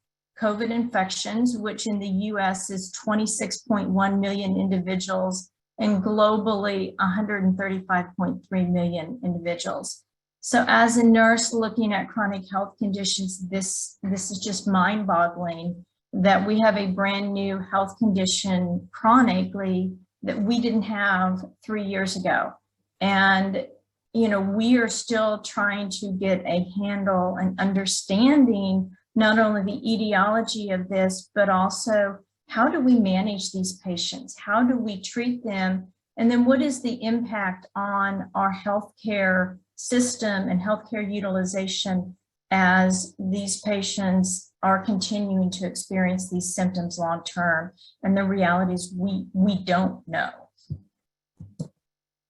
COVID infections, which in the US is 26.1 million individuals, and globally 135.3 million individuals. So as a nurse looking at chronic health conditions, this is just mind-boggling that we have a brand new health condition chronically that we didn't have 3 years ago. And we are still trying to get a handle and understanding not only the etiology of this, but also how do we manage these patients? How do we treat them? And then what is the impact on our healthcare system and healthcare utilization as these patients are continuing to experience these symptoms long term? And the reality is we don't know.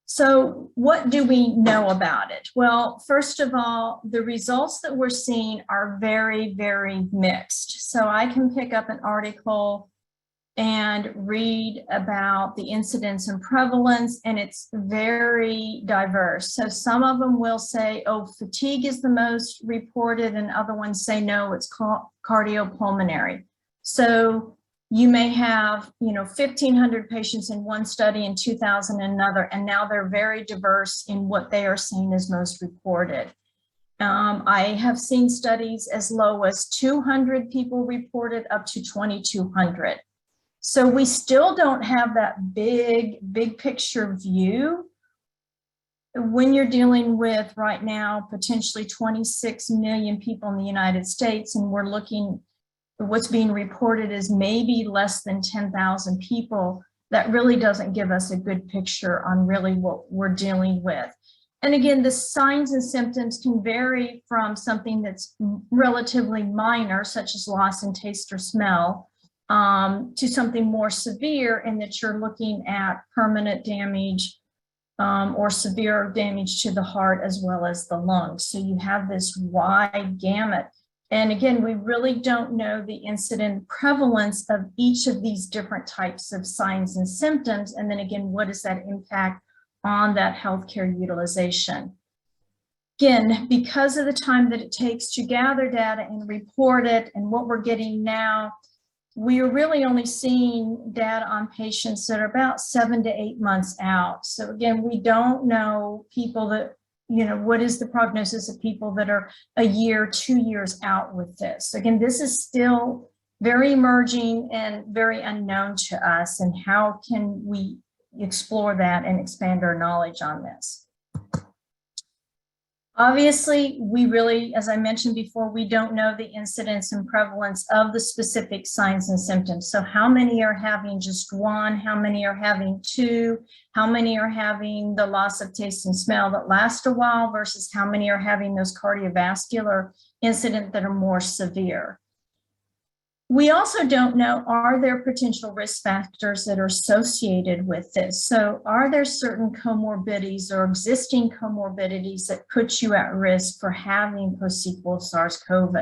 So what do we know about it? Well, first of all, the results that we're seeing are very, very mixed. So I can pick up an article and read about the incidence and prevalence, and it's very diverse. So some of them will say, oh, fatigue is the most reported, and other ones say, no, it's cardiopulmonary. So you may have, 1,500 patients in one study and 2,000 in another, and now they're very diverse in what they are seeing as most reported. I have seen studies as low as 200 people reported up to 2,200. So we still don't have that big picture view when you're dealing with right now potentially 26 million people in the United States, and we're looking, what's being reported is maybe less than 10,000 people. That really doesn't give us a good picture on really what we're dealing with. And again, the signs and symptoms can vary from something that's relatively minor, such as loss in taste or smell, to something more severe in that you're looking at permanent damage or severe damage to the heart as well as the lungs. So you have this wide gamut. And again, we really don't know the incident prevalence of each of these different types of signs and symptoms. And then again, what is that impact on that healthcare utilization? Again, because of the time that it takes to gather data and report it and what we're getting now, we are really only seeing data on patients that are about 7 to 8 months out. So again, we don't know people that what is the prognosis of people that are a year, 2 years out with this? Again, this is still very emerging and very unknown to us, and how can we explore that and expand our knowledge on this? Obviously, we really, as I mentioned before, we don't know the incidence and prevalence of the specific signs and symptoms. So how many are having just one? How many are having two? How many are having the loss of taste and smell that last a while versus how many are having those cardiovascular incidents that are more severe? We also don't know, are there potential risk factors that are associated with this? So are there certain comorbidities or existing comorbidities that put you at risk for having post-sequel SARS-CoV?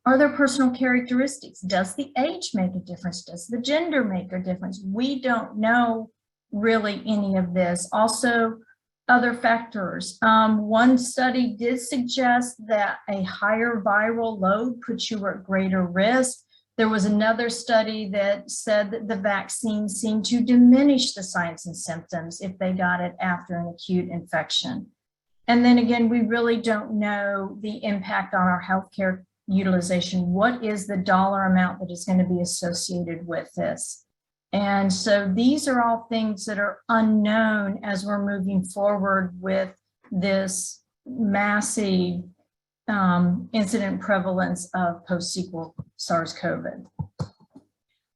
Are there personal characteristics? Does the age make a difference? Does the gender make a difference? We don't know really any of this. Also, other factors. One study did suggest that a higher viral load puts you at greater risk. There was another study that said that the vaccine seemed to diminish the signs and symptoms if they got it after an acute infection. And then again, we really don't know the impact on our healthcare utilization. What is the dollar amount that is going to be associated with this? And so these are all things that are unknown as we're moving forward with this massive incident prevalence of post-sequel SARS-CoV.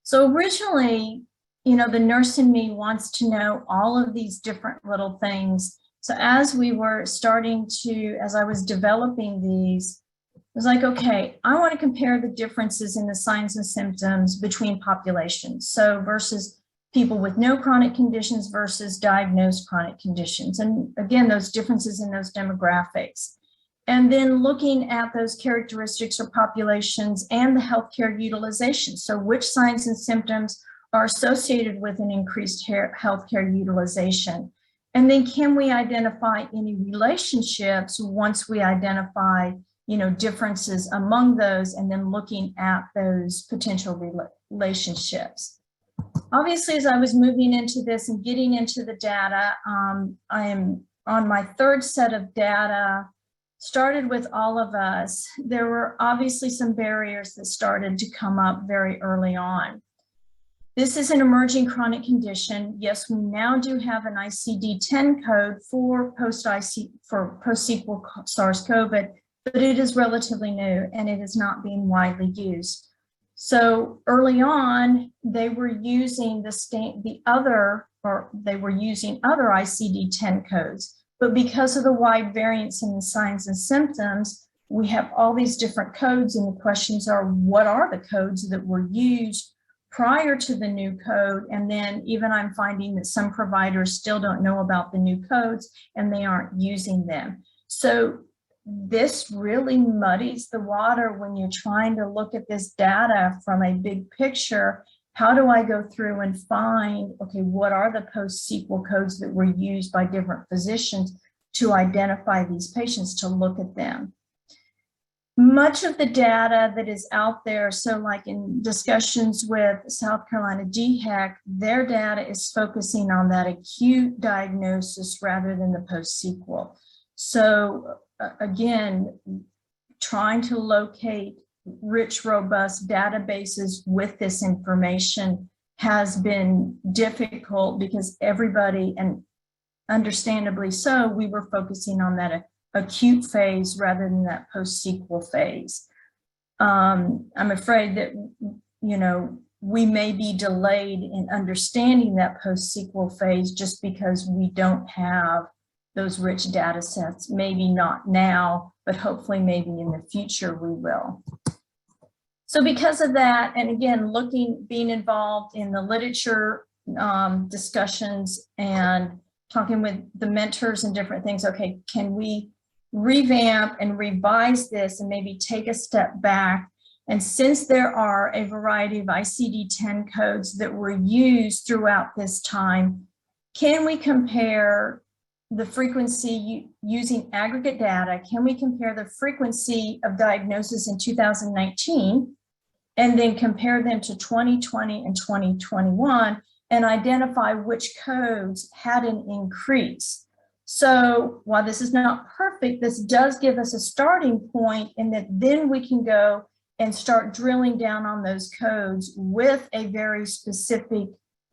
So originally, the nurse in me wants to know all of these different little things. So as we were starting to, as I was developing these, I was like, okay, I want to compare the differences in the signs and symptoms between populations. So versus people with no chronic conditions versus diagnosed chronic conditions. And again, those differences in those demographics. And then looking at those characteristics or populations and the healthcare utilization. So which signs and symptoms are associated with an increased healthcare utilization? And then can we identify any relationships once we identify, differences among those, and then looking at those potential relationships? Obviously, as I was moving into this and getting into the data, I am on my third set of data. Started with all of us. There were obviously some barriers that started to come up very early on. This is an emerging chronic condition. Yes, we now do have an ICD-10 code for post-sequel SARS-CoV, but it is relatively new and it is not being widely used. So early on, they were using other ICD-10 codes. But because of the wide variance in the signs and symptoms, we have all these different codes, and the questions are, what are the codes that were used prior to the new code? And then even I'm finding that some providers still don't know about the new codes and they aren't using them. So this really muddies the water when you're trying to look at this data from a big picture. How do I go through and find, okay, what are the post-sequel codes that were used by different physicians to identify these patients, to look at them? Much of the data that is out there, so like in discussions with South Carolina DHEC, their data is focusing on that acute diagnosis rather than the post-sequel. So again, trying to locate rich, robust databases with this information has been difficult because everybody, and understandably so, we were focusing on that acute phase rather than that post-sequel phase. I'm afraid that, we may be delayed in understanding that post-sequel phase just because we don't have those rich data sets. Maybe not now, but hopefully maybe in the future we will. So because of that, and again, being involved in the literature discussions and talking with the mentors and different things, okay, can we revamp and revise this and maybe take a step back? And since there are a variety of ICD-10 codes that were used throughout this time, can we compare the frequency using aggregate data? Can we compare the frequency of diagnosis in 2019 and then compare them to 2020 and 2021 and identify which codes had an increase? So while this is not perfect, this does give us a starting point, and that then we can go and start drilling down on those codes with a very specific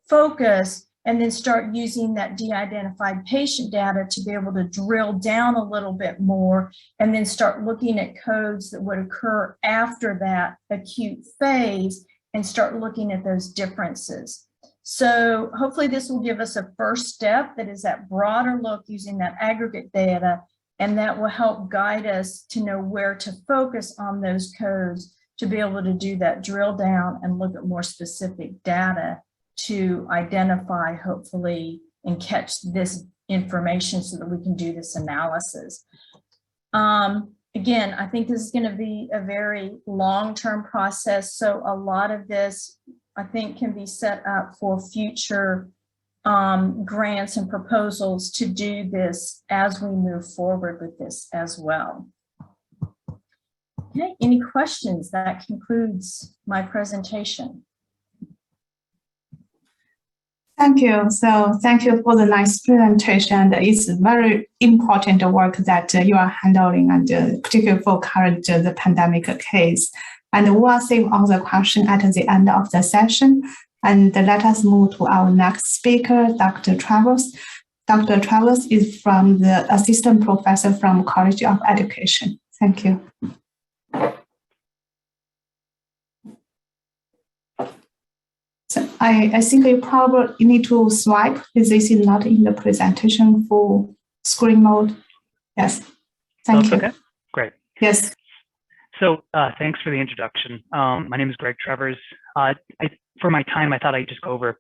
focus, and then start using that de-identified patient data to be able to drill down a little bit more, and then start looking at codes that would occur after that acute phase and start looking at those differences. So hopefully this will give us a first step that is that broader look using that aggregate data, and that will help guide us to know where to focus on those codes to be able to do that drill down and look at more specific data to identify, hopefully, and catch this information so that we can do this analysis. Again, I think this is going to be a very long-term process. So a lot of this, I think, can be set up for future grants and proposals to do this as we move forward with this as well. Okay, any questions? That concludes my presentation. Thank you. So thank you for the nice presentation. It's very important work that you are handling, and particularly for current the pandemic case. And we'll save all the questions at the end of the session. And let us move to our next speaker, Dr. Travers. Dr. Travers is from the assistant professor from College of Education. Thank you. So I think you probably need to swipe. This is not in the presentation for screen mode. Yes. Thank you. Okay, great. Yes. So thanks for the introduction. My name is Greg Travers. For my time, I thought I'd just go over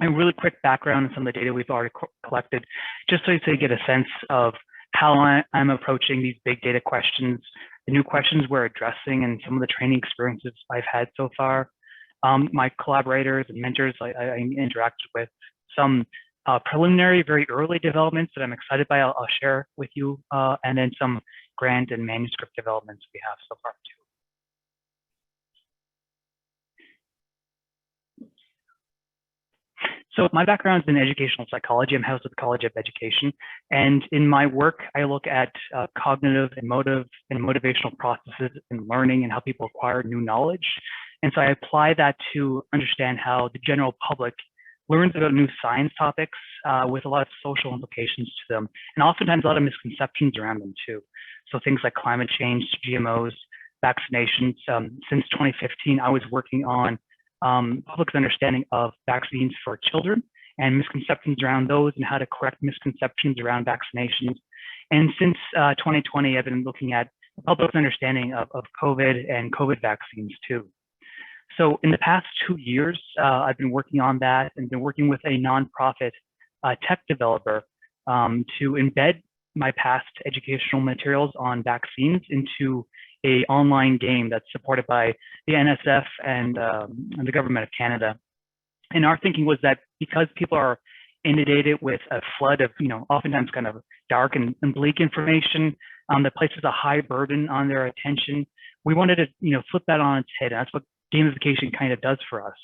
a really quick background on some of the data we've already collected, just so you get a sense of how I'm approaching these big data questions, the new questions we're addressing, and some of the training experiences I've had so far. My collaborators and mentors I interacted with, some preliminary, very early developments that I'm excited by, I'll share with you, and then some grant and manuscript developments we have so far too. So my background is in educational psychology. I'm housed at the College of Education. And in my work, I look at cognitive, emotive, and motivational processes in learning and how people acquire new knowledge. And so I apply that to understand how the general public learns about new science topics with a lot of social implications to them, and oftentimes a lot of misconceptions around them too. So things like climate change, GMOs, vaccinations. Since 2015, I was working on public's understanding of vaccines for children and misconceptions around those, and how to correct misconceptions around vaccinations. And since 2020, I've been looking at the public's understanding of COVID and COVID vaccines too. So in the past 2 years, I've been working on that and been working with a nonprofit tech developer to embed my past educational materials on vaccines into an online game that's supported by the NSF and the government of Canada. And our thinking was that because people are inundated with a flood of, oftentimes kind of dark and bleak information that places a high burden on their attention, we wanted to, flip that on its head. And that's what gamification kind of does for us.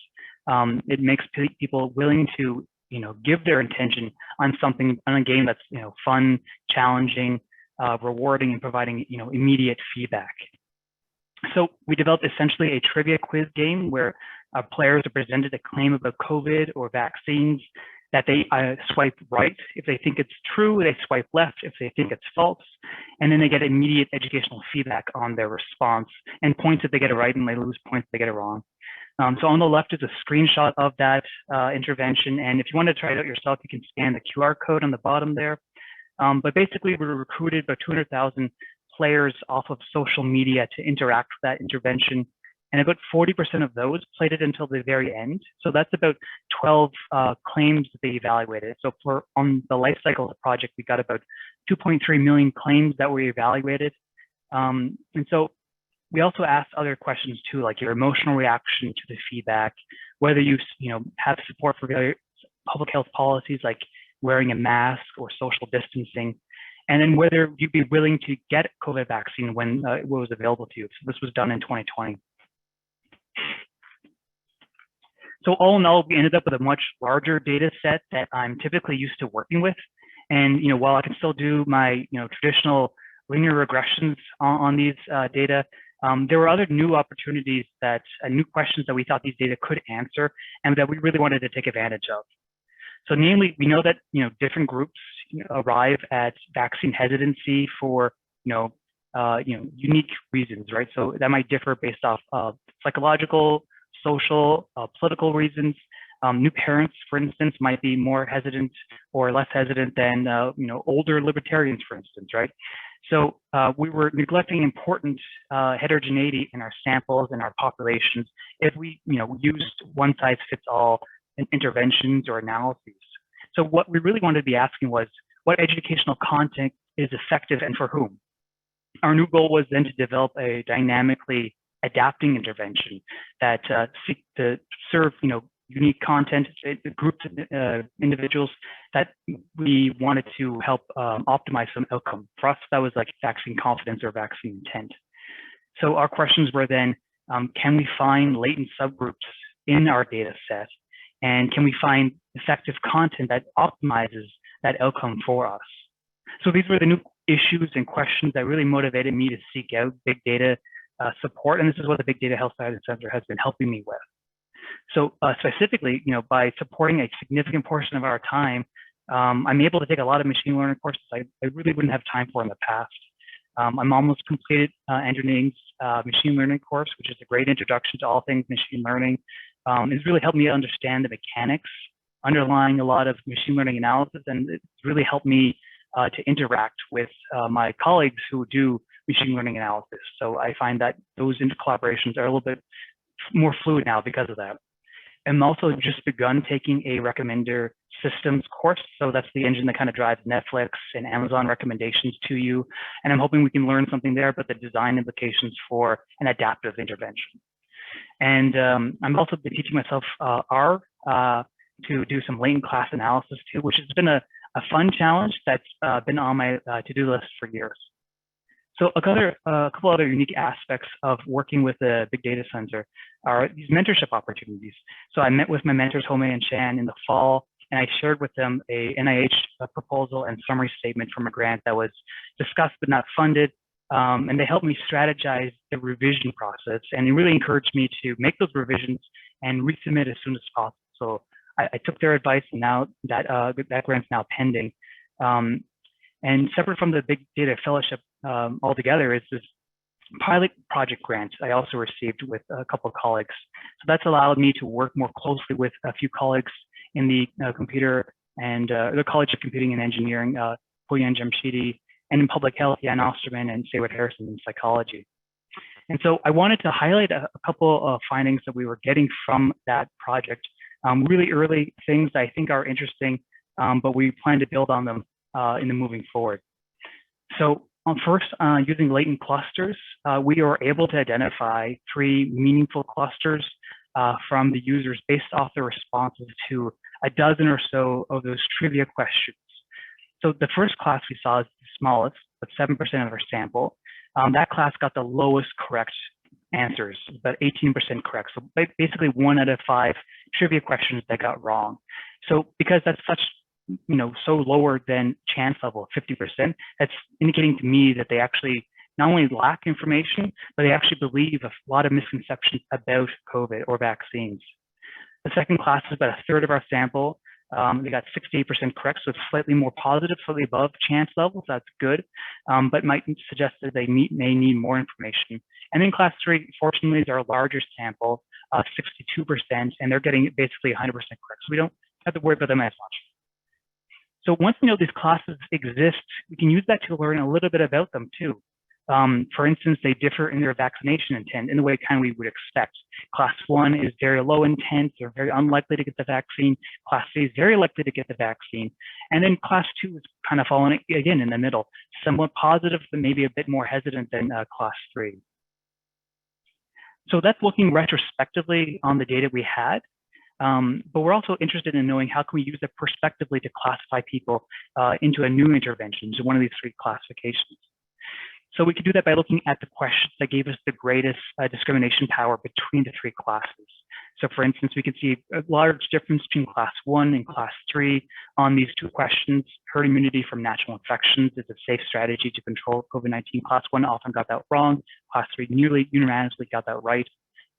It makes people willing to, give their attention on something, on a game that's, fun, challenging, rewarding, and providing, immediate feedback. So we developed essentially a trivia quiz game where players are presented a claim about COVID or vaccines that they swipe right if they think it's true, they swipe left if they think it's false, and then they get immediate educational feedback on their response, and points if they get it right, and they lose points if they get it wrong. So on the left is a screenshot of that intervention, and if you want to try it out yourself, you can scan the QR code on the bottom there. But basically, we recruited about 200,000 players off of social media to interact with that intervention. And about 40% of those played it until the very end. So that's about 12 claims that they evaluated. So on the life cycle of the project, we got about 2.3 million claims that were evaluated. And so we also asked other questions too, like your emotional reaction to the feedback, whether you have support for various public health policies like wearing a mask or social distancing, and then whether you'd be willing to get a COVID vaccine when it was available to you. So this was done in 2020. So all in all, we ended up with a much larger data set that I'm typically used to working with. And while I can still do my traditional linear regressions on these data, there were other new opportunities that new questions that we thought these data could answer and that we really wanted to take advantage of. So namely, we know that different groups arrive at vaccine hesitancy for unique reasons, right? So that might differ based off of psychological, social, political reasons. New parents, for instance, might be more hesitant or less hesitant than older libertarians, for instance, right? So we were neglecting important heterogeneity in our samples and our populations if we used one-size-fits-all interventions or analyses. So what we really wanted to be asking was, what educational content is effective and for whom? Our new goal was then to develop a dynamically adapting intervention that seek to serve unique content, groups of individuals that we wanted to help optimize some outcome. For us, that was like vaccine confidence or vaccine intent. So our questions were then, can we find latent subgroups in our data set? And can we find effective content that optimizes that outcome for us? So these were the new issues and questions that really motivated me to seek out big data support. And this is what the Big Data Health Science Center has been helping me with. So specifically, by supporting a significant portion of our time, I'm able to take a lot of machine learning courses I really wouldn't have time for in the past. I'm almost completed Andrew Ning's machine learning course, which is a great introduction to all things machine learning. It's really helped me understand the mechanics underlying a lot of machine learning analysis, and it's really helped me to interact with my colleagues who do machine learning analysis. So I find that those collaborations are a little bit more fluid now because of that. I'm also just begun taking a recommender systems course. So that's the engine that kind of drives Netflix and Amazon recommendations to you. And I'm hoping we can learn something there, but the design implications for an adaptive intervention. And I'm also been teaching myself R to do some latent class analysis too, which has been a fun challenge that's been on my to-do list for years. So a couple other unique aspects of working with the Big Data Center are these mentorship opportunities. So I met with my mentors, Home and Shan, in the fall, and I shared with them a NIH proposal and summary statement from a grant that was discussed but not funded. And they helped me strategize the revision process, and it really encouraged me to make those revisions and resubmit as soon as possible. So I took their advice, and now that grant's now pending. And separate from the Big Data Fellowship altogether is this pilot project grant I also received with a couple of colleagues. So that's allowed me to work more closely with a few colleagues in the computer and the College of Computing and Engineering, Pouyan Jamshidi, and in public health, Jan Osterman and Seward Harrison in psychology. And so I wanted to highlight a couple of findings that we were getting from that project. Really early things I think are interesting, but we plan to build on them in the moving forward. So first, using latent clusters, we are able to identify 3 meaningful clusters from the users based off their responses to a dozen or so of those trivia questions. So the first class we saw is the smallest, but 7% of our sample. That class got the lowest correct answers, about 18% correct. So basically 1 out of 5 trivia questions that got wrong. So because that's such, so lower than chance level of 50%, that's indicating to me that they actually not only lack information, but they actually believe a lot of misconceptions about COVID or vaccines. The second class is about 1/3 of our sample. They got 68% correct, so it's slightly more positive, slightly above chance level, so that's good, but might suggest that they may need more information. And then class 3, fortunately, is our larger sample, 62%, and they're getting basically 100% correct, so we don't have to worry about them as much. So once we know these classes exist, we can use that to learn a little bit about them too. For instance, they differ in their vaccination intent in the way kind of we would expect. Class 1 is very low intent, they're very unlikely to get the vaccine. Class 3 is very likely to get the vaccine. And then class 2 is kind of falling again in the middle, somewhat positive, but maybe a bit more hesitant than class 3. So that's looking retrospectively on the data we had. But we're also interested in knowing how can we use it prospectively to classify people into a new intervention, so one of these 3 classifications. So we could do that by looking at the questions that gave us the greatest discrimination power between the three classes. So for instance, we could see a large difference between class 1 and class 3 on these two questions. Herd immunity from natural infections is a safe strategy to control COVID-19. Class 1 often got that wrong. Class 3 nearly unanimously got that right.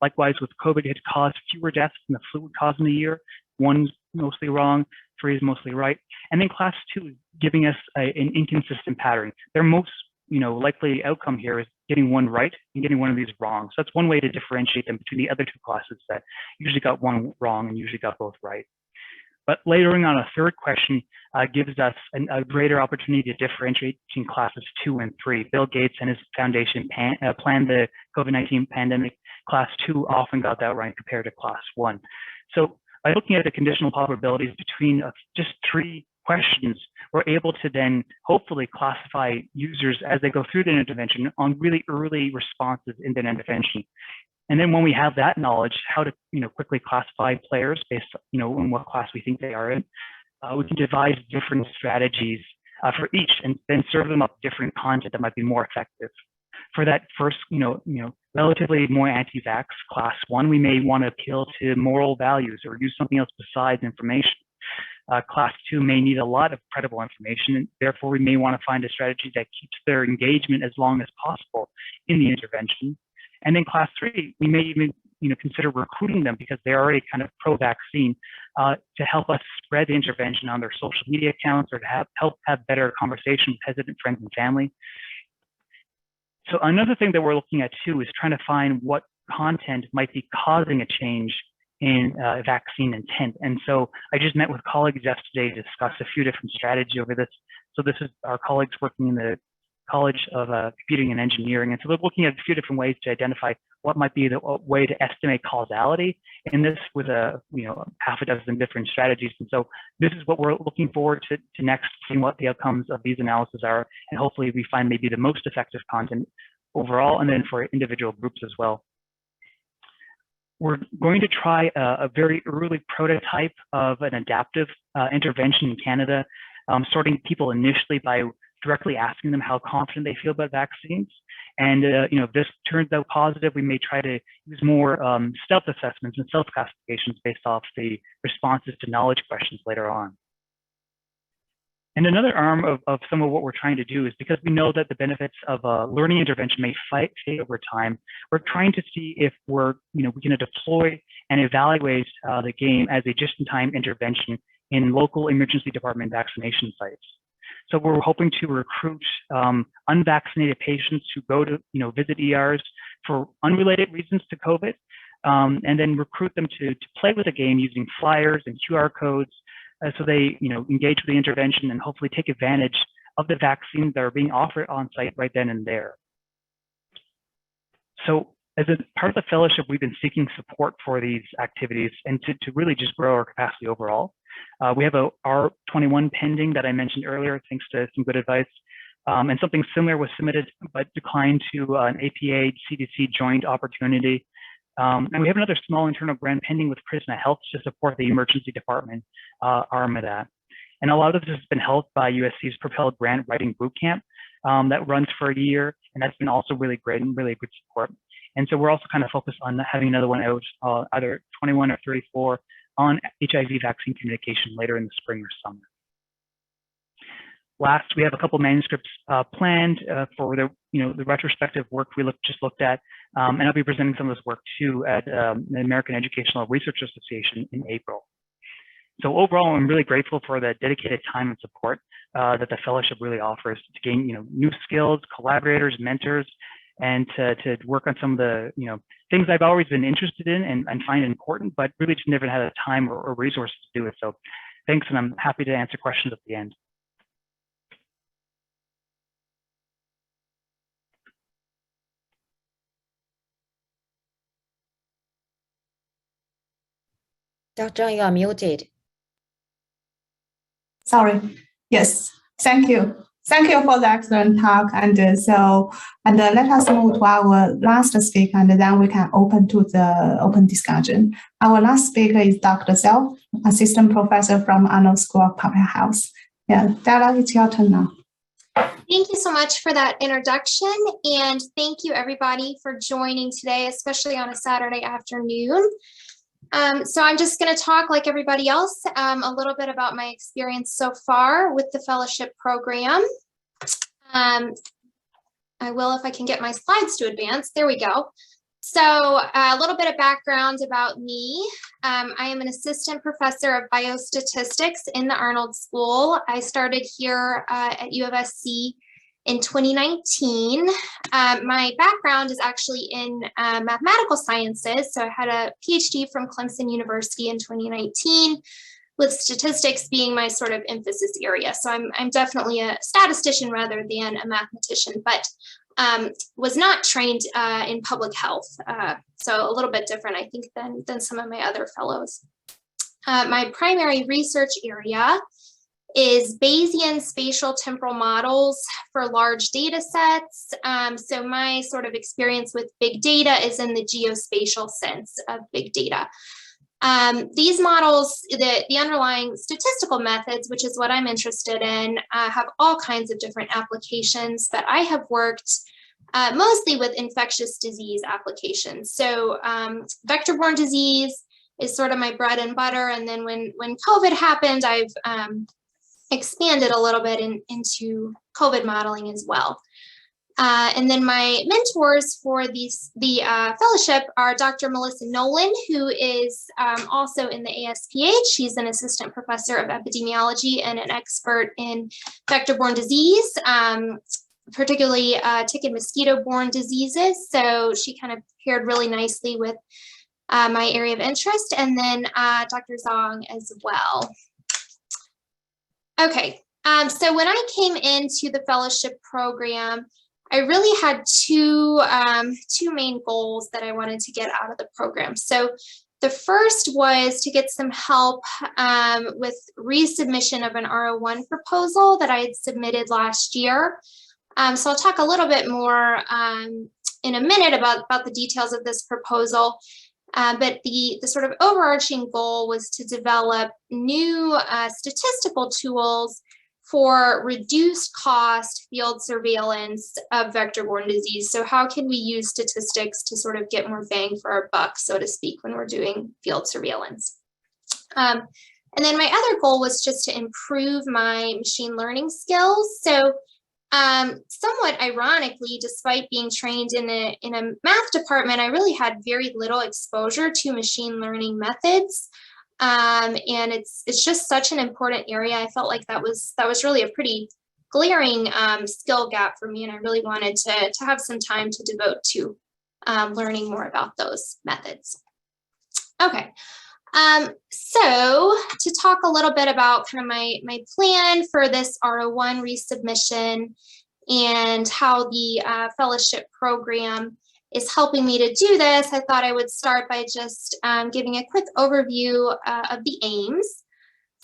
Likewise, with COVID, it caused fewer deaths than the flu would cause in a year. 1's mostly wrong, 3 is mostly right. And then class 2 is giving us an inconsistent pattern. Their most likely outcome here is getting one right and getting one of these wrong. So that's one way to differentiate them between the other two classes that usually got one wrong and usually got both right. But layering on a third question gives us a greater opportunity to differentiate between classes 2 and 3. Bill Gates and his foundation planned the COVID-19 pandemic. Class 2 often got that right compared to class 1. So by looking at the conditional probabilities between just 3 questions, we're able to then hopefully classify users as they go through the intervention on really early responses in the intervention. And then when we have that knowledge, how to quickly classify players based on what class we think they are in, we can devise different strategies for each and then serve them up different content that might be more effective. For that first, relatively more anti-vax class 1, we may want to appeal to moral values or use something else besides information. Class 2 may need a lot of credible information, and therefore we may want to find a strategy that keeps their engagement as long as possible in the intervention. And then class 3, we may even consider recruiting them because they're already kind of pro-vaccine to help us spread the intervention on their social media accounts or to help have better conversation with hesitant friends and family. So another thing that we're looking at too is trying to find what content might be causing a change in vaccine intent. And so I just met with colleagues yesterday to discuss a few different strategies over this. So this is our colleagues working in the College of Computing and Engineering. And so they're looking at a few different ways to identify what might be the way to estimate causality in this with half a dozen different strategies. And so this is what we're looking forward to next, seeing what the outcomes of these analyses are. And hopefully we find maybe the most effective content overall, and then for individual groups as well. We're going to try a very early prototype of an adaptive intervention in Canada, sorting people initially by directly asking them how confident they feel about vaccines. And if this turns out positive, we may try to use more stealth assessments and self-classifications based off the responses to knowledge questions later on. And another arm of some of what we're trying to do is because we know that the benefits of learning intervention may fade over time, we're trying to see if we're going to deploy and evaluate the game as a just-in-time intervention in local emergency department vaccination sites. So we're hoping to recruit unvaccinated patients who go to visit ERs for unrelated reasons to COVID, and then recruit them to play with the game using flyers and QR codes. So they, engage with the intervention and hopefully take advantage of the vaccines that are being offered on site right then and there. So as a part of the fellowship, we've been seeking support for these activities and to really just grow our capacity overall. We have a R21 pending that I mentioned earlier, thanks to some good advice. And something similar was submitted but declined to an APA CDC joint opportunity. And we have another small internal grant pending with Prisma Health to support the emergency department arm of that. And a lot of this has been helped by USC's Propelled Grant Writing Bootcamp that runs for a year. And that's been also really great and really good support. And so we're also kind of focused on having another one out, either 21 or 34 on HIV vaccine communication later in the spring or summer. Last, we have a couple manuscripts planned for the the retrospective work we just looked at, and I'll be presenting some of this work too at the American Educational Research Association in April. So overall, I'm really grateful for the dedicated time and support that the fellowship really offers to gain new skills, collaborators, mentors, and to work on some of the things I've always been interested in and find important, but really just never had the time or resources to do it. So thanks, and I'm happy to answer questions at the end. Dr. Zhang, you are muted. Sorry. Yes. Thank you. Thank you for the excellent talk. And let us move to our last speaker, and then we can open to the open discussion. Our last speaker is Dr. Self, Assistant Professor from Arnold School of Public Health. Yeah, Dara, it's your turn now. Thank you so much for that introduction, and thank you everybody for joining today, especially on a Saturday afternoon. So I'm just going to talk, like everybody else, a little bit about my experience so far with the fellowship program. I will if I can get my slides to advance. There we go. So a little bit of background about me. I am an assistant professor of biostatistics in the Arnold School. I started here at U of SC in 2019. My background is actually in mathematical sciences. So I had a PhD from Clemson University in 2019, with statistics being my sort of emphasis area. So I'm definitely a statistician rather than a mathematician, but was not trained in public health. So a little bit different, I think, than some of my other fellows. My primary research area is Bayesian spatial temporal models for large data sets. So my sort of experience with big data is in the geospatial sense of big data. These models, the underlying statistical methods, which is what I'm interested in, have all kinds of different applications, but I have worked mostly with infectious disease applications. So vector-borne disease is sort of my bread and butter. And then when COVID happened, I've expanded a little bit into COVID modeling as well. And then my mentors for the fellowship are Dr. Melissa Nolan, who is also in the ASPH. She's an assistant professor of epidemiology and an expert in vector-borne disease, particularly tick and mosquito-borne diseases. So she kind of paired really nicely with my area of interest, and then Dr. Zhang as well. Okay, so when I came into the fellowship program, I really had two main goals that I wanted to get out of the program. So the first was to get some help with resubmission of an R01 proposal that I had submitted last year. So I'll talk a little bit more in a minute about the details of this proposal. But the sort of overarching goal was to develop new statistical tools for reduced cost field surveillance of vector-borne disease. So how can we use statistics to sort of get more bang for our buck, so to speak, when we're doing field surveillance? And then my other goal was just to improve my machine learning skills. So somewhat ironically, despite being trained in a math department, I really had very little exposure to machine learning methods. And it's just such an important area. I felt like that was really a pretty glaring skill gap for me, and I really wanted to have some time to devote to learning more about those methods. Okay, so to talk a little bit about kind of my plan for this R01 resubmission and how the fellowship program is helping me to do this, I thought I would start by just giving a quick overview of the aims.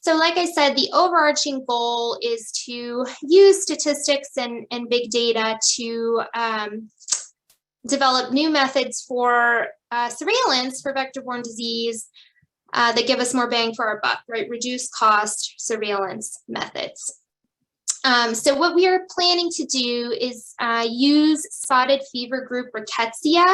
So like I said, the overarching goal is to use statistics and big data to develop new methods for surveillance for vector-borne disease that give us more bang for our buck, right? Reduce cost surveillance methods. So what we are planning to do is use spotted fever group rickettsia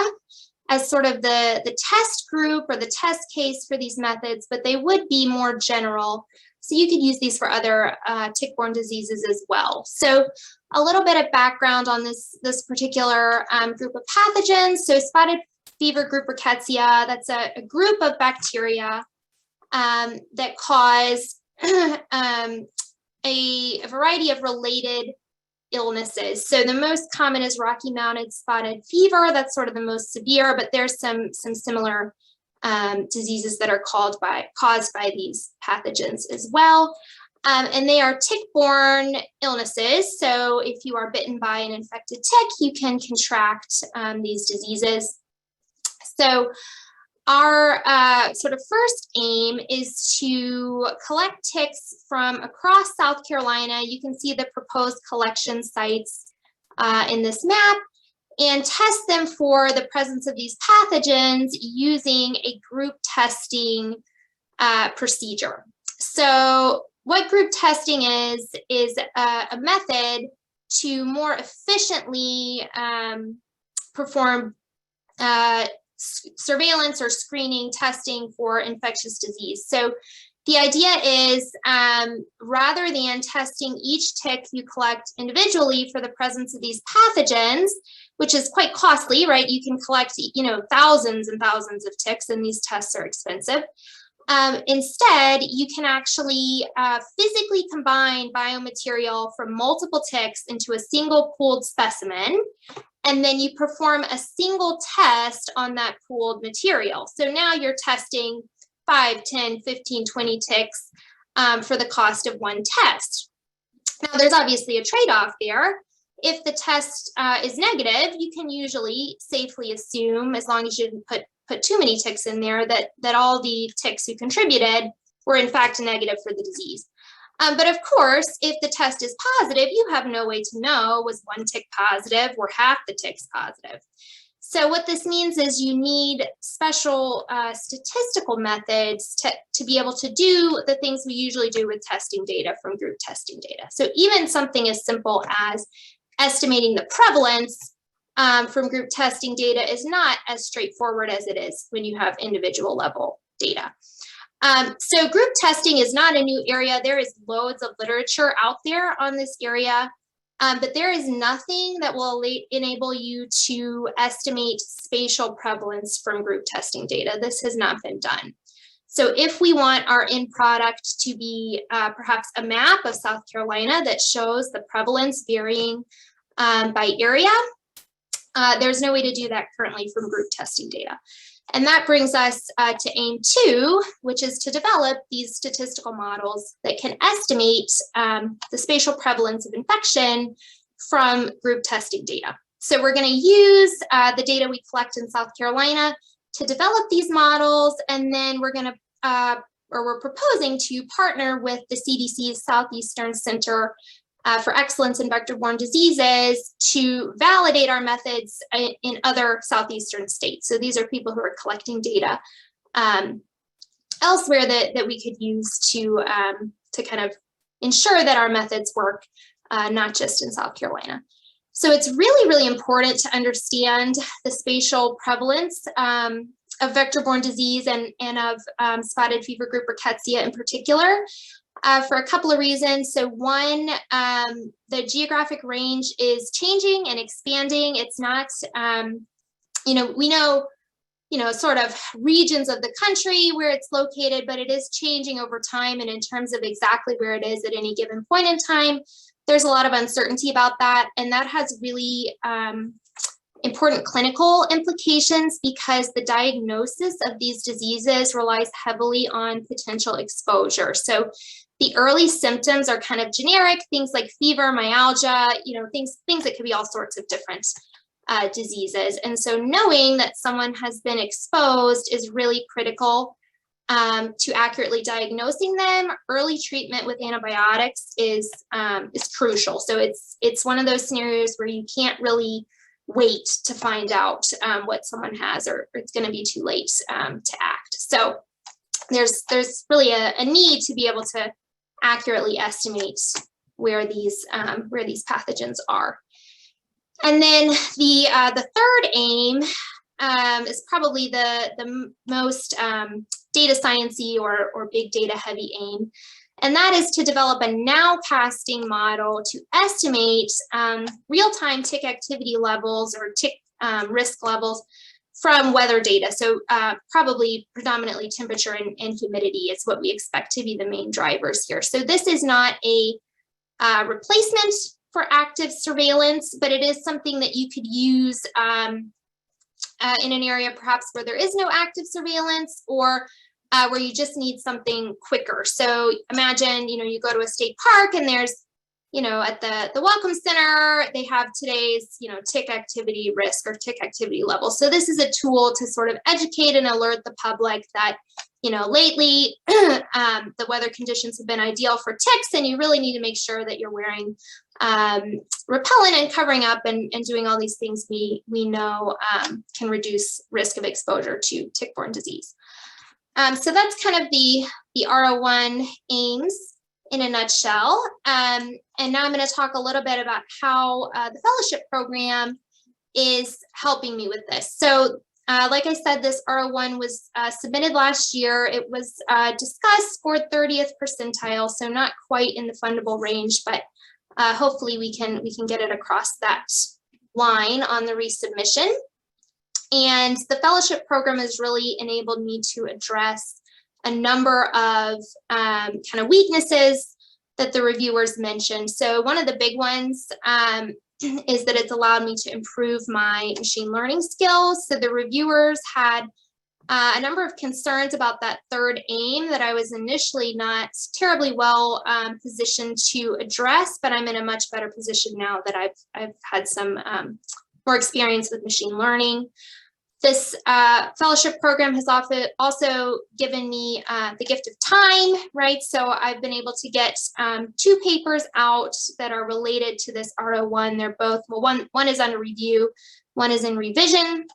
as sort of the test group or the test case for these methods, but they would be more general. So you could use these for other tick-borne diseases as well. So a little bit of background on this particular group of pathogens. So spotted fever group rickettsia, that's a group of bacteria that cause a variety of related illnesses. So the most common is Rocky Mountain spotted fever. That's sort of the most severe, but there's some similar diseases that are caused by these pathogens as well. And they are tick-borne illnesses. So if you are bitten by an infected tick, you can contract these diseases. So our sort of first aim is to collect ticks from across South Carolina. You can see the proposed collection sites in this map, and test them for the presence of these pathogens using a group testing procedure. So what group testing is a method to more efficiently perform surveillance or screening testing for infectious disease. So the idea is rather than testing each tick you collect individually for the presence of these pathogens, which is quite costly, right? You can collect, thousands and thousands of ticks, and these tests are expensive. Instead, you can actually physically combine biomaterial from multiple ticks into a single pooled specimen, and then you perform a single test on that pooled material. So now you're testing 5, 10, 15, 20 ticks for the cost of one test. Now, there's obviously a trade-off there. If the test is negative, you can usually safely assume, as long as you didn't put too many ticks in there, that all the ticks who contributed were in fact negative for the disease. But of course, if the test is positive, you have no way to know, was one tick positive or half the ticks positive? So what this means is you need special statistical methods to be able to do the things we usually do with testing data from group testing data. So even something as simple as estimating the prevalence from group testing data is not as straightforward as it is when you have individual level data. So group testing is not a new area. There is loads of literature out there on this area, but there is nothing that will enable you to estimate spatial prevalence from group testing data. This has not been done. So if we want our end product to be perhaps a map of South Carolina that shows the prevalence varying by area, there's no way to do that currently from group testing data. And that brings us to aim 2, which is to develop these statistical models that can estimate the spatial prevalence of infection from group testing data. So we're going to use the data we collect in South Carolina to develop these models, and then we're going to, we're proposing to partner with the CDC's Southeastern Center for Excellence in Vector-Borne Diseases to validate our methods in other Southeastern states. So these are people who are collecting data elsewhere that we could use to kind of ensure that our methods work, not just in South Carolina. So it's really, really important to understand the spatial prevalence of vector-borne disease and of spotted fever group rickettsia in particular. For a couple of reasons. So one, the geographic range is changing and expanding. It's not, we know, sort of regions of the country where it's located, but it is changing over time. And in terms of exactly where it is at any given point in time, there's a lot of uncertainty about that. And that has really important clinical implications because the diagnosis of these diseases relies heavily on potential exposure. So the early symptoms are kind of generic, things like fever, myalgia, things that could be all sorts of different diseases. And so knowing that someone has been exposed is really critical to accurately diagnosing them. Early treatment with antibiotics is crucial. So it's one of those scenarios where you can't really wait to find out what someone has, or it's going to be too late to act. So there's really a need to be able to accurately estimate where these pathogens are. And then the third aim is probably the most data sciencey or big data heavy aim. And that is to develop a nowcasting model to estimate real-time tick activity levels or tick risk levels from weather data. So probably predominantly temperature and humidity is what we expect to be the main drivers here. So this is not a replacement for active surveillance, but it is something that you could use in an area perhaps where there is no active surveillance, or where you just need something quicker. So imagine, you go to a state park and there's, at the Welcome Center, they have today's, tick activity risk or tick activity level. So this is a tool to sort of educate and alert the public that, lately the weather conditions have been ideal for ticks, and you really need to make sure that you're wearing repellent and covering up and doing all these things we know can reduce risk of exposure to tick-borne disease. So that's kind of the R01 aims. in a nutshell. And now I'm going to talk a little bit about how the fellowship program is helping me with this. So like I said, this R01 was submitted last year. It was discussed for 30th percentile, so not quite in the fundable range, but hopefully we can get it across that line on the resubmission. And the fellowship program has really enabled me to address a number of kind of weaknesses that the reviewers mentioned. So one of the big ones is that it's allowed me to improve my machine learning skills. So the reviewers had a number of concerns about that third aim that I was initially not terribly well positioned to address, but I'm in a much better position now that I've had some more experience with machine learning. This fellowship program has also given me the gift of time, right? So I've been able to get 2 papers out that are related to this R01. They're both, well, one is under review, one is in revision.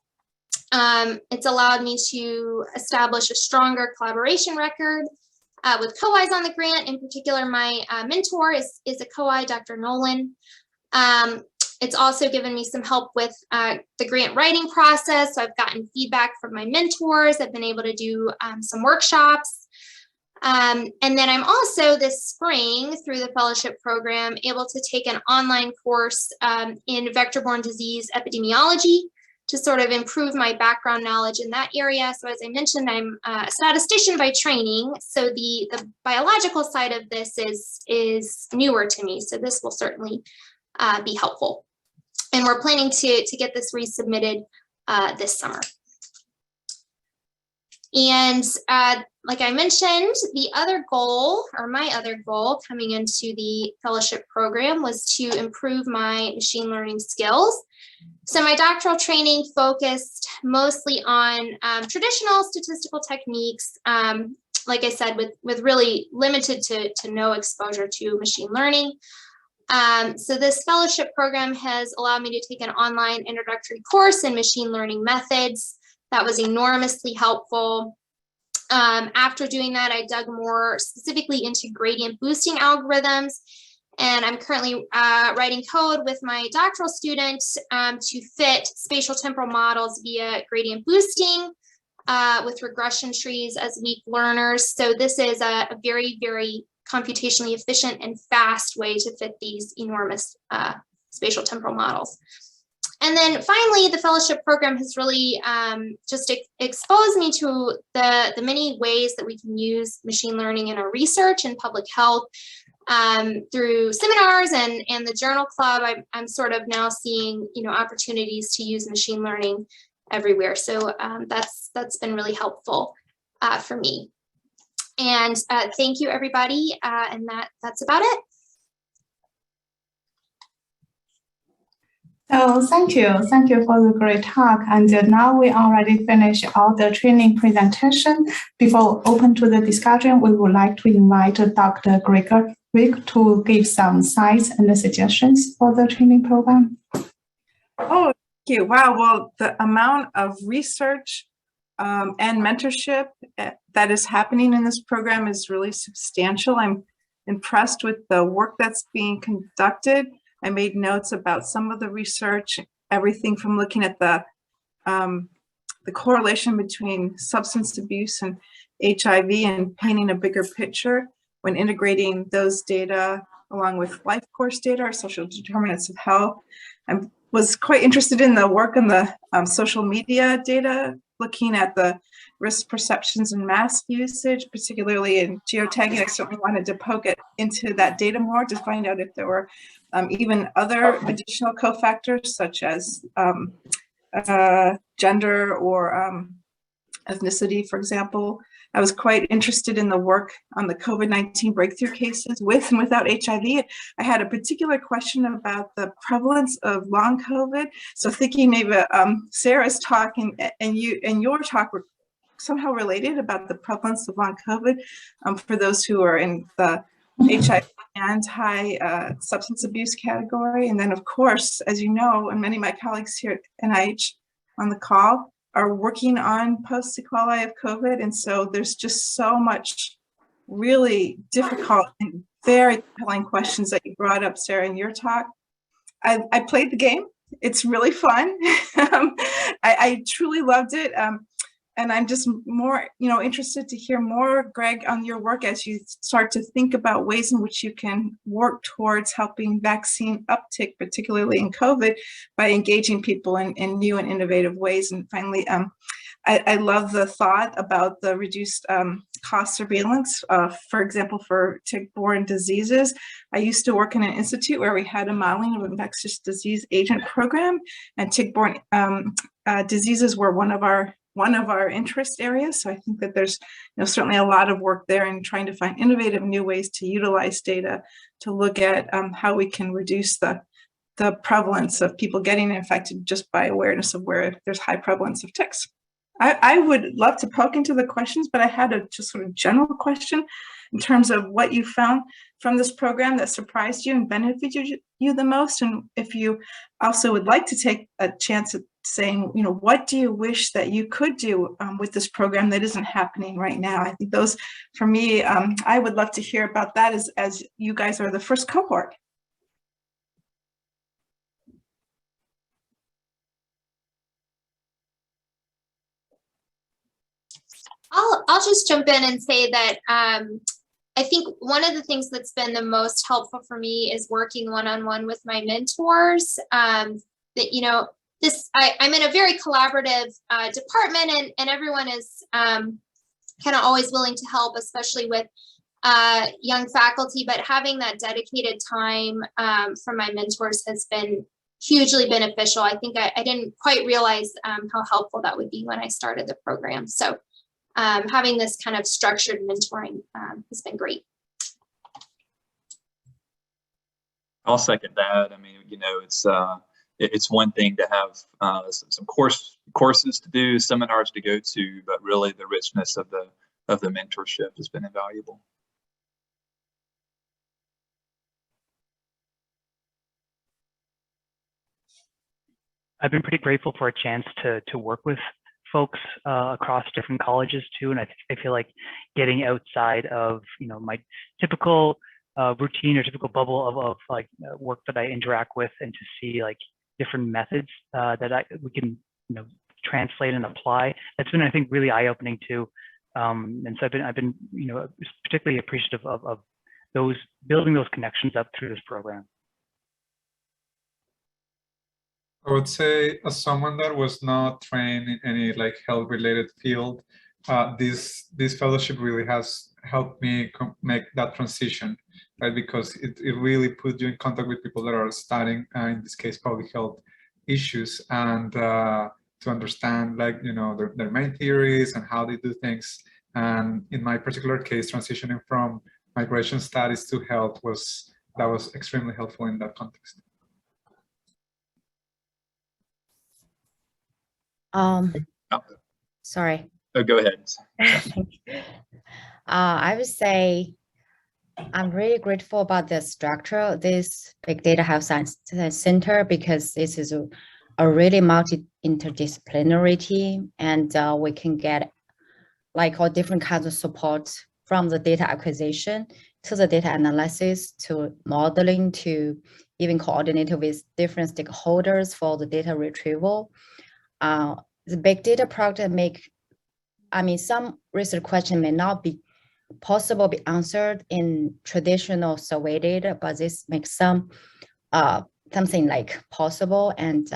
It's allowed me to establish a stronger collaboration record with co-Is on the grant. In particular, my mentor is a co-I, Dr. Nolan. It's also given me some help with the grant writing process. So I've gotten feedback from my mentors. I've been able to do some workshops. And then I'm also this spring through the fellowship program able to take an online course in vector-borne disease epidemiology to sort of improve my background knowledge in that area. So as I mentioned, I'm a statistician by training. So the biological side of this is newer to me. So this will certainly be helpful. And we're planning to get this resubmitted this summer. And like I mentioned, the other goal, or my other goal coming into the fellowship program, was to improve my machine learning skills. So my doctoral training focused mostly on traditional statistical techniques, like I said, with really limited to no exposure to machine learning. So this fellowship program has allowed me to take an online introductory course in machine learning methods. That was enormously helpful. After doing that, I dug more specifically into gradient boosting algorithms. And I'm currently writing code with my doctoral student to fit spatial temporal models via gradient boosting with regression trees as weak learners. So this is a very, very computationally efficient and fast way to fit these enormous spatial temporal models. And then finally, the fellowship program has really just exposed me to the many ways that we can use machine learning in our research and public health through seminars and the journal club. I'm sort of now seeing, opportunities to use machine learning everywhere. So that's been really helpful for me. And thank you, everybody. And that's about it. So thank you for the great talk. And now we already finished all the training presentation. Before open to the discussion, we would like to invite Dr. Rick to give some insights and suggestions for the training program. Oh, thank you. Wow. Well, the amount of research and mentorship that is happening in this program is really substantial. I'm impressed with the work that's being conducted. I made notes about some of the research, everything from looking at the correlation between substance abuse and HIV and painting a bigger picture when integrating those data along with life course data or social determinants of health. I was quite interested in the work on the social media data, looking at the risk perceptions and mask usage, particularly in geotagging. I certainly wanted to poke it into that data more to find out if there were even other additional cofactors such as gender or ethnicity, for example. I was quite interested in the work on the COVID-19 breakthrough cases with and without HIV. I had a particular question about the prevalence of long COVID. So thinking maybe Sarah's talk and your talk were somehow related about the prevalence of long COVID for those who are in the HIV and high substance abuse category. And then of course, as you know, and many of my colleagues here at NIH on the call are working on post-sequelae of COVID. And so there's just so much really difficult and very compelling questions that you brought up, Sarah, in your talk. I played the game. It's really fun. I truly loved it. And I'm just more, interested to hear more, Greg, on your work as you start to think about ways in which you can work towards helping vaccine uptick, particularly in COVID, by engaging people in new and innovative ways. And finally, I love the thought about the reduced cost surveillance, for example, for tick-borne diseases. I used to work in an institute where we had a modeling of infectious disease agent program, and tick-borne diseases were one of our interest areas. So I think that there's certainly a lot of work there in trying to find innovative new ways to utilize data to look at how we can reduce the prevalence of people getting infected just by awareness of where there's high prevalence of ticks. I would love to poke into the questions, but I had a just sort of general question in terms of what you found from this program that surprised you and benefited you the most. And if you also would like to take a chance at saying, what do you wish that you could do with this program that isn't happening right now? I think those, for me, I would love to hear about that as you guys are the first cohort. I'll just jump in and say that I think one of the things that's been the most helpful for me is working one-on-one with my mentors. I'm in a very collaborative department, and everyone is kind of always willing to help, especially with young faculty. But having that dedicated time from my mentors has been hugely beneficial. I think I didn't quite realize how helpful that would be when I started the program. So having this kind of structured mentoring has been great. I'll second that. I mean, it's one thing to have some courses to do, seminars to go to, but really the richness of the mentorship has been invaluable. I've been pretty grateful for a chance to work with folks across different colleges too, and I feel like getting outside of my typical routine or typical bubble of work that I interact with, and to see different methods that we can translate and apply. That's been, I think, really eye-opening too. And so I've been particularly appreciative of those, building those connections up through this program. I would say, as someone that was not trained in any health-related field, this fellowship really has helped me make that transition, right? Because it really puts you in contact with people that are studying, in this case, public health issues, and to understand their main theories and how they do things. And in my particular case, transitioning from migration studies to health was extremely helpful in that context. Sorry. Oh, go ahead. I would say I'm really grateful about the structure of this Big Data Health Science Center, because this is a really multi-interdisciplinary team, and we can get all different kinds of support, from the data acquisition to the data analysis to modeling to even coordinating with different stakeholders for the data retrieval. The big data project some research question may not be possible to be answered in traditional survey data, but this makes something possible. And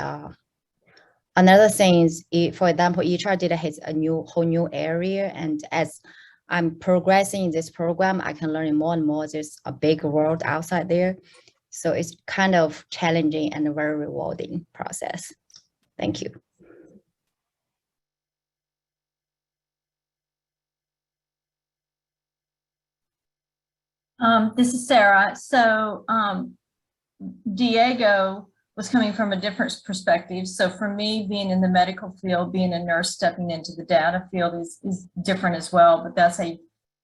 another thing is, for example, EHR data has a whole new area, and as I'm progressing in this program, I can learn more and more. There's a big world outside there, so it's kind of challenging and a very rewarding process. Thank you. This is Sarah. So Diego was coming from a different perspective. So for me, being in the medical field, being a nurse stepping into the data field is different as well, but that's a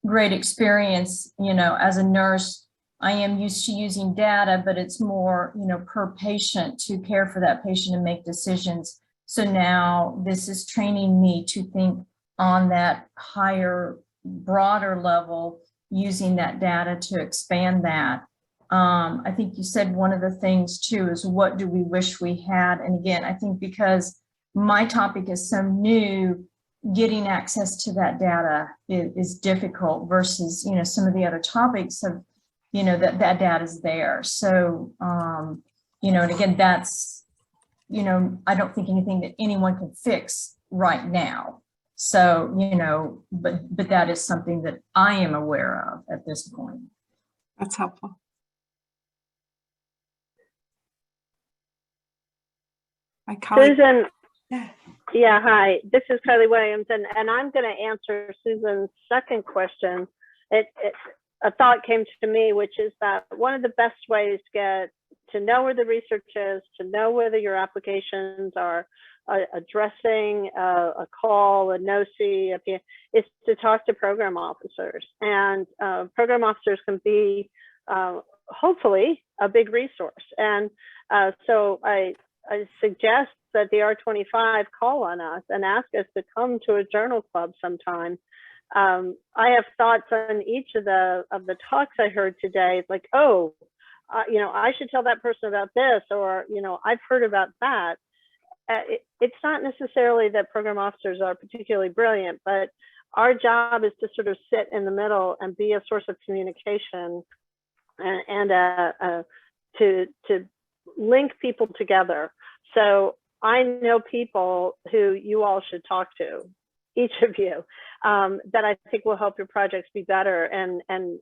great experience. As a nurse, I am used to using data, but it's more, per patient, to care for that patient and make decisions. So now this is training me to think on that higher, broader level using that data to expand that. I think you said one of the things too is what do we wish we had? And again, I think because my topic is so new, getting access to that data is difficult versus, you know, some of the other topics of, you know, that data is there. So, you know, and again, that's, you know, I don't think anything that anyone can fix right now. So, you know, but that is something that I am aware of at this point. That's helpful. My colleague. Susan, yeah, hi, this is Carly Williams, and I'm going to answer Susan's second question. A thought came to me, which is that one of the best ways to get to know where the research is, to know whether your applications are addressing a call, a NOC, is to talk to program officers. And program officers can be, hopefully, a big resource. And so I suggest that the R25 call on us and ask us to come to a journal club sometime. I have thoughts on each of the talks I heard today, like, oh, you know, I should tell that person about this, or, you know, I've heard about that. It's not necessarily that program officers are particularly brilliant, but our job is to sort of sit in the middle and be a source of communication and to link people together. So I know people who you all should talk to, each of you, that I think will help your projects be better, and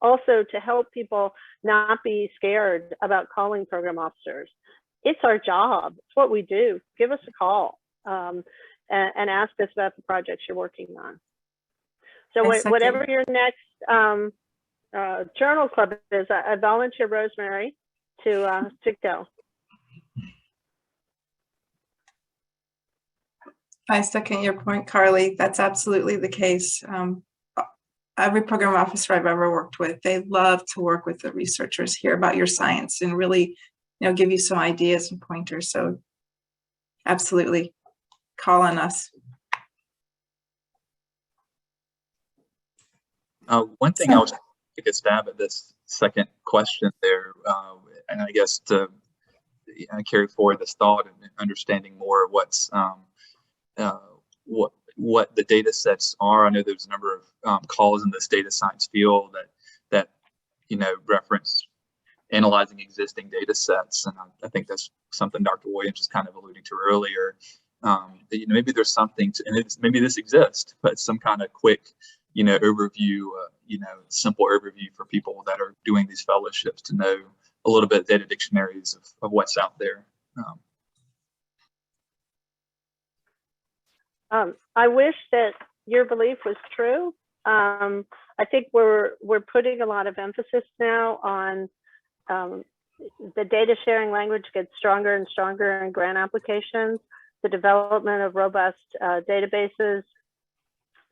also to help people not be scared about calling program officers. It's our job. It's what we do. Give us a call and ask us about the projects you're working on. So whatever your next journal club is, I volunteer Rosemary to go. I second your point, Carly. That's absolutely the case. Every program officer I've ever worked with, they love to work with the researchers, hear about your science, and really, you know, give you some ideas and pointers. So absolutely, call on us. One thing I was going to take a stab at this second question there, and I guess to carry forward this thought and understanding more of what's what the data sets are. I know there's a number of calls in this data science field that you know reference analyzing existing data sets, and I think that's something Dr. Williams was kind of alluding to earlier. You know, maybe there's something to, and maybe this exists, but some kind of quick, you know, overview, you know, simple overview for people that are doing these fellowships to know a little bit of data dictionaries of what's out there. I wish that your belief was true. I think we're putting a lot of emphasis now on the data sharing language gets stronger and stronger in grant applications, the development of robust databases,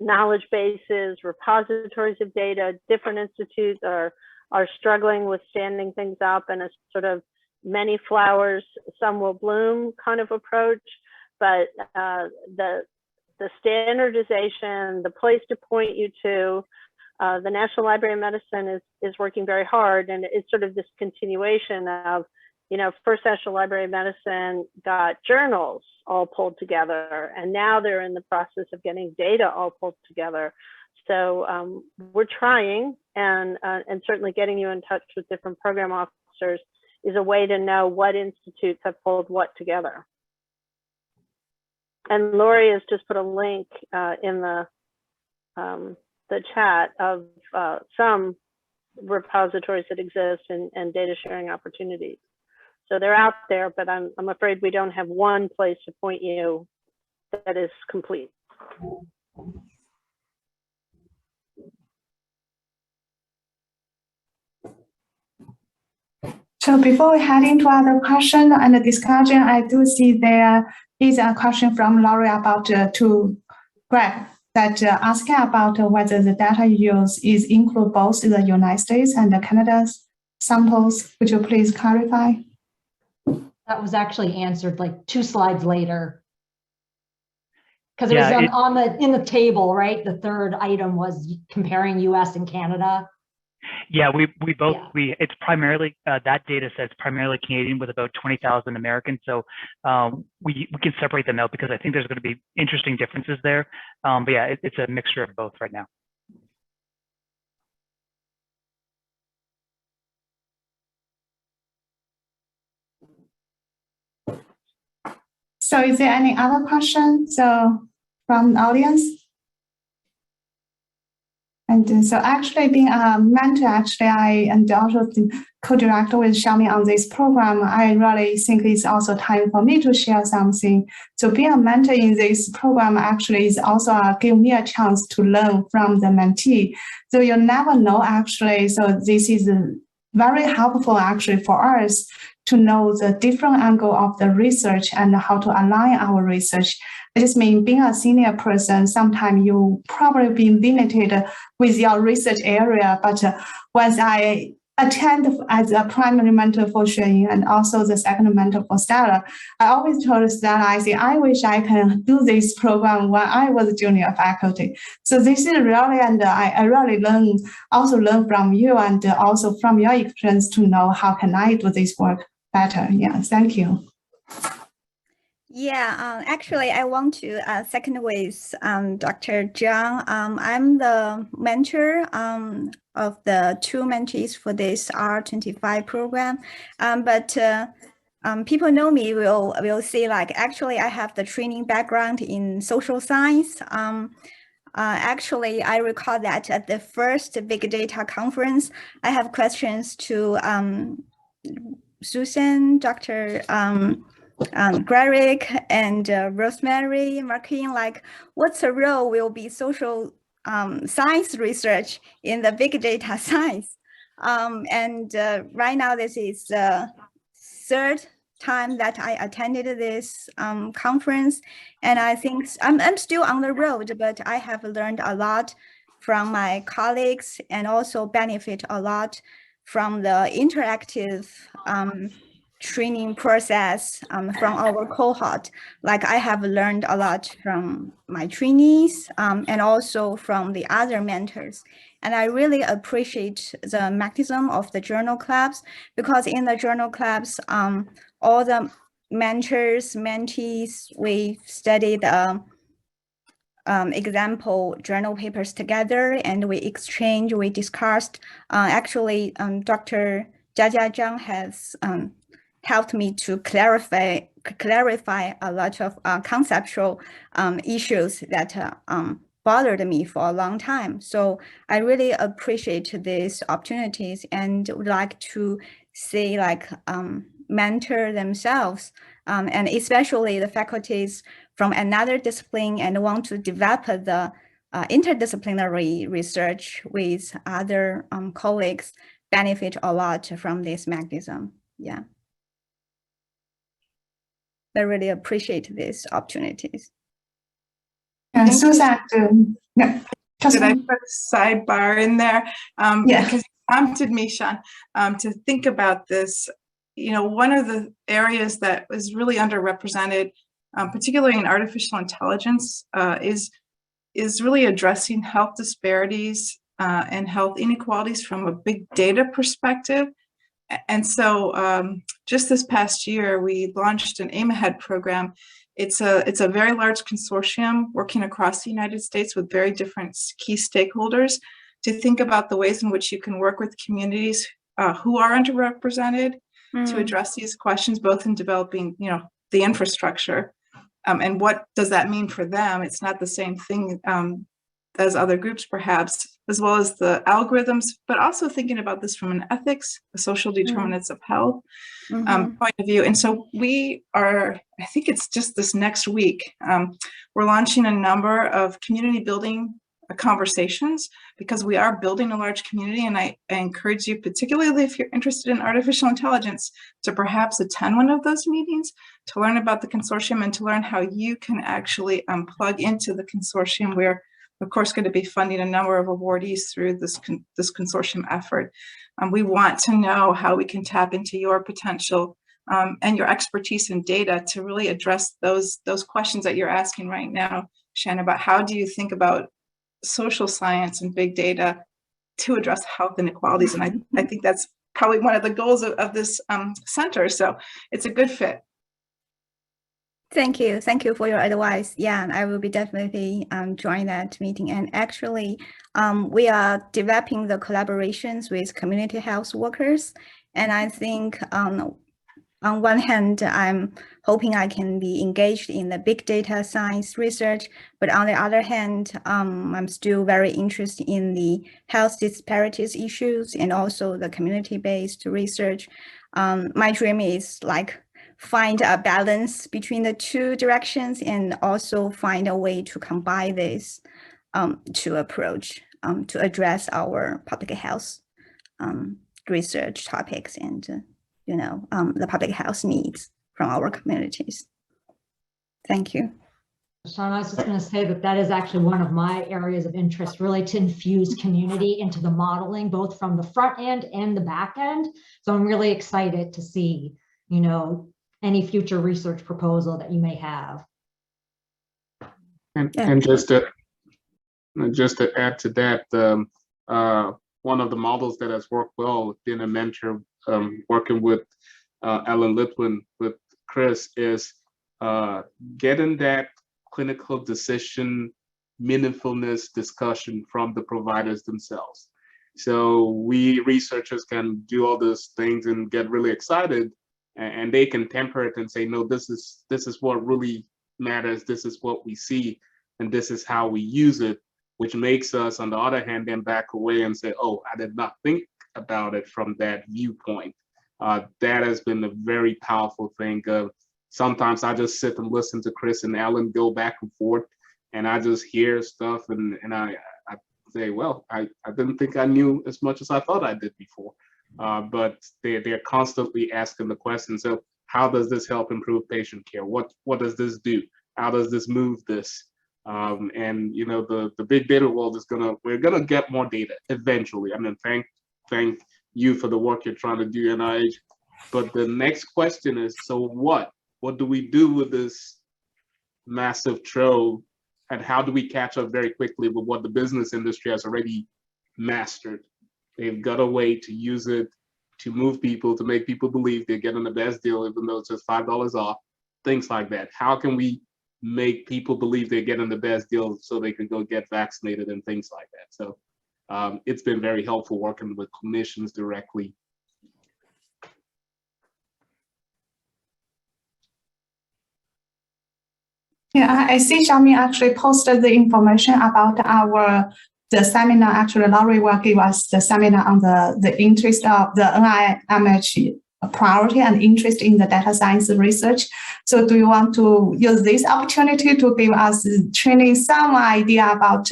knowledge bases, repositories of data. Different institutes are struggling with standing things up in a sort of many flowers, some will bloom kind of approach. But the standardization, the place to point you to, the National Library of Medicine is working very hard, and it's sort of this continuation of, you know, first National Library of Medicine got journals all pulled together, and now they're in the process of getting data all pulled together. So we're trying, and certainly getting you in touch with different program officers is a way to know what institutes have pulled what together. And Lori has just put a link in the chat of some repositories that exist and data sharing opportunities. So they're out there, but I'm afraid we don't have one place to point you that is complete. So before we head into other question and the discussion, I do see there is a question from Laurie about to Greg that asking about whether the data you use is include both the United States and Canada's samples. Would you please clarify? That was actually answered like 2 slides later. Because it was in the table, right? The third item was comparing US and Canada. Yeah, it's primarily, that data set is primarily Canadian with about 20,000 Americans. So we can separate them out because I think there's going to be interesting differences there. But yeah, it's a mixture of both right now. So is there any other questions from the audience? And so actually being a mentor, and also co-director with Xiaomi on this program, I really think it's also time for me to share something. So being a mentor in this program actually is also give me a chance to learn from the mentee. So you never know actually, so this is very helpful actually for us to know the different angle of the research and how to align our research. It just means being a senior person, sometimes you probably be limited with your research area, but once I attend as a primary mentor for Xueying and also the second mentor for Stella, I always told Stella, I say, I wish I can do this program when I was junior faculty. So this is really, and I really also learn from you and also from your experience to know how can I do this work better. Yeah, thank you. Yeah, actually, I want to second with Dr. Zhang. I'm the mentor of the two mentees for this R25 program, but people know me will see like actually I have the training background in social science. Actually, I recall that at the first Big Data conference, I have questions to Susan, Dr. Greg and Rosemary, Marquine, like what's the role will be social science research in the big data science? Right now, this is the third time that I attended this conference, and I think I'm still on the road, but I have learned a lot from my colleagues and also benefit a lot from the interactive training process from our cohort. Like I have learned a lot from my trainees and also from the other mentors. And I really appreciate the mechanism of the journal clubs, because in the journal clubs, all the mentors, mentees, we studied example journal papers together, and we exchanged, we discussed. Actually, Dr. Jia Zhang has helped me to clarify a lot of conceptual issues that bothered me for a long time. So I really appreciate these opportunities and would like to see like mentor themselves and especially the faculties from another discipline and want to develop the interdisciplinary research with other colleagues benefit a lot from this mechanism. Yeah. I really appreciate these opportunities. And Susan, Did I put a sidebar in there? Because it prompted me, Sean, to think about this. You know, one of the areas that was really underrepresented, particularly in artificial intelligence, is really addressing health disparities and health inequalities from a big data perspective. And so just this past year, we launched an Aim Ahead program. It's a very large consortium working across the United States with very different key stakeholders to think about the ways in which you can work with communities who are underrepresented to address these questions, both in developing, you know, the infrastructure and what does that mean for them. It's not the same thing as other groups, perhaps, as well as the algorithms, but also thinking about this from an ethics, a social determinants of health point of view. And so we are, I think it's just this next week, we're launching a number of community building conversations because we are building a large community. And I encourage you, particularly if you're interested in artificial intelligence, to perhaps attend one of those meetings to learn about the consortium and to learn how you can actually plug into the consortium. We're, of course, going to be funding a number of awardees through this consortium effort. We want to know how we can tap into your potential and your expertise in data to really address those questions that you're asking right now Shannon, about how do you think about social science and big data to address health inequalities? And I think that's probably one of the goals of this center. So it's a good fit. Thank you. Thank you for your advice. Yeah, I will be definitely join that meeting. And actually, we are developing the collaborations with community health workers. And I think on one hand, I'm hoping I can be engaged in the big data science research, but on the other hand, I'm still very interested in the health disparities issues and also the community-based research. My dream is like find a balance between the two directions and also find a way to combine this to approach to address our public health research topics and the public health needs from our communities. Thank you. Sharon, I was just going to say that is actually one of my areas of interest, really to infuse community into the modeling, both from the front end and the back end. So I'm really excited to see, any future research proposal that you may have. And just to add to that, one of the models that has worked well, being a mentor, working with Ellen Litwin, with Chris, is getting that clinical decision meaningfulness discussion from the providers themselves. So we researchers can do all those things and get really excited, and they can temper it and say, no, this is what really matters. This is what we see, and this is how we use it, which makes us, on the other hand, then back away and say, oh, I did not think about it from that viewpoint. That has been a very powerful thing. Sometimes I just sit and listen to Chris and Ellen go back and forth, and I just hear stuff, and I say, well, I didn't think I knew as much as I thought I did before. But they're constantly asking the question. So how does this help improve patient care? What does this do? How does this move this? And the big data world we're gonna get more data eventually. I mean, thank you for the work you're trying to do, NIH. But the next question is, so what? What do we do with this massive trove? And how do we catch up very quickly with what the business industry has already mastered? They've got a way to use it to move people, to make people believe they're getting the best deal, even though it's just $5 off, things like that. How can we make people believe they're getting the best deal so they can go get vaccinated and things like that? So it's been very helpful working with clinicians directly. Yeah, I see Xiaomi actually posted the information about the seminar. Actually, Laurie will give us the seminar on the interest of the NIMH priority and interest in the data science research. So do you want to use this opportunity to give us training some idea about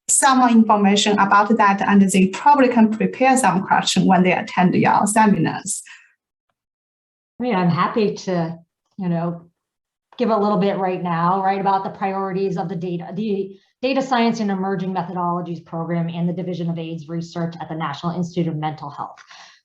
some information about that, and they probably can prepare some questions when they attend your seminars? I mean, I'm happy to, give a little bit right now, about the priorities of the data science and emerging methodologies program and the Division of AIDS Research at the National Institute of Mental Health.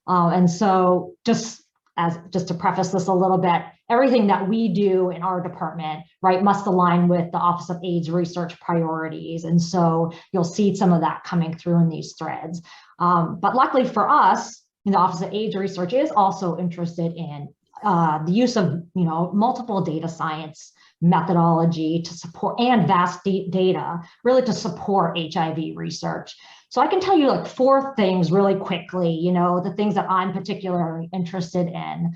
And so just to preface this a little bit, everything that we do in our department, must align with the Office of AIDS Research priorities. And so you'll see some of that coming through in these threads. But luckily for us, the Office of AIDS Research is also interested in the use of multiple data science methodology to support, and vast data, really to support HIV research. So I can tell you 4 things really quickly, the things that I'm particularly interested in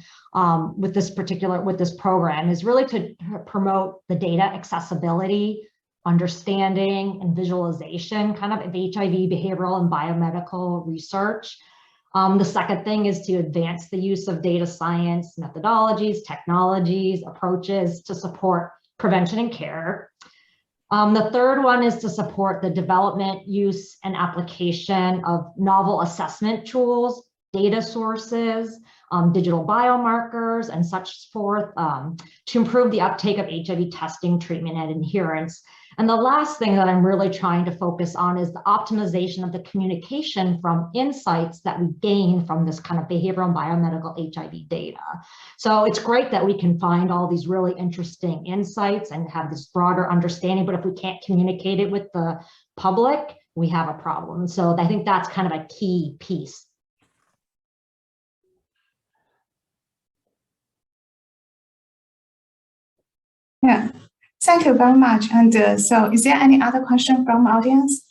with this program is really to promote the data accessibility, understanding, and visualization of HIV behavioral and biomedical research. The second thing is to advance the use of data science methodologies, technologies, approaches to support prevention and care. The third one is to support the development, use, and application of novel assessment tools, data sources, digital biomarkers and such forth, to improve the uptake of HIV testing, treatment, and adherence. And the last thing that I'm really trying to focus on is the optimization of the communication from insights that we gain from this kind of behavioral and biomedical HIV data. So it's great that we can find all these really interesting insights and have this broader understanding, but if we can't communicate it with the public, we have a problem. So I think that's kind of a key piece. Yeah, thank you very much. And so is there any other question from audience?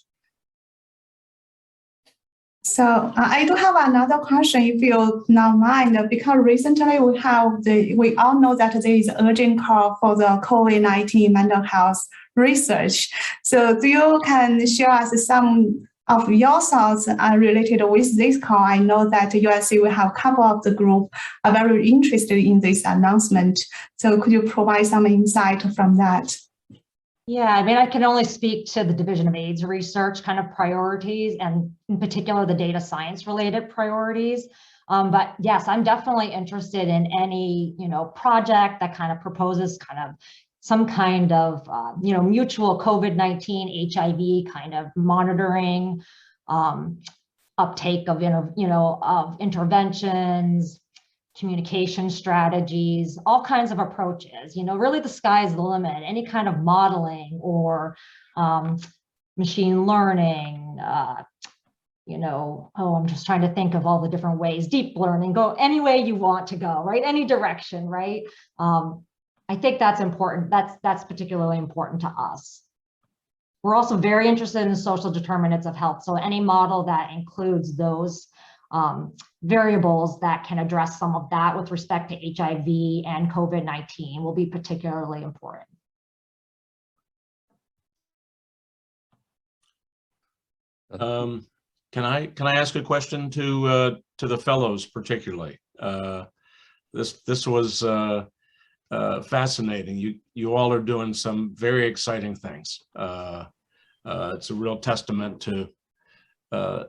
So I do have another question, if you don't mind, because recently we all know that there is urgent call for the COVID-19 mental health research. So do you can share us some of your thoughts related with this call? I know that USC will have a couple of the group are very interested in this announcement. So could you provide some insight from that? Yeah, I mean, I can only speak to the Division of AIDS research kind of priorities, and in particular, the data science related priorities. But yes, I'm definitely interested in any, project that kind of proposes kind of some kind of, mutual COVID-19 HIV kind of monitoring, uptake of, of interventions, communication strategies, all kinds of approaches. Really the sky's the limit. Any kind of modeling or machine learning, I'm just trying to think of all the different ways, deep learning, go any way you want to go, right? Any direction, right? I think that's important. That's particularly important to us. We're also very interested in the social determinants of health. So any model that includes those variables that can address some of that with respect to HIV and COVID-19 will be particularly important. Can I ask a question to the fellows particularly? This was fascinating. You all are doing some very exciting things. It's a real testament to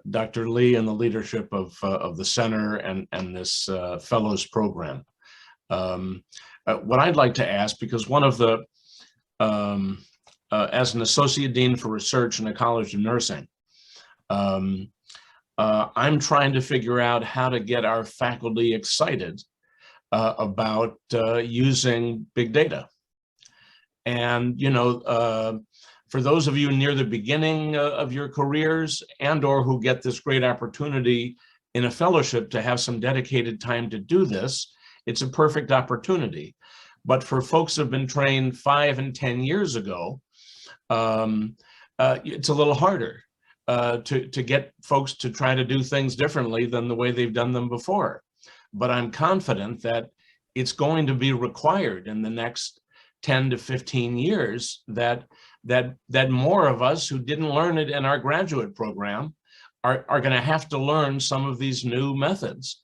Dr. Lee and the leadership of the center and this fellows program. What I'd like to ask, because one of the, as an associate dean for research in the College of Nursing, I'm trying to figure out how to get our faculty excited about using big data. And, for those of you near the beginning of your careers and/or who get this great opportunity in a fellowship to have some dedicated time to do this, it's a perfect opportunity. But for folks who have been trained 5 and 10 years ago, it's a little harder to get folks to try to do things differently than the way they've done them before. But I'm confident that it's going to be required in the next 10 to 15 years that more of us who didn't learn it in our graduate program are going to have to learn some of these new methods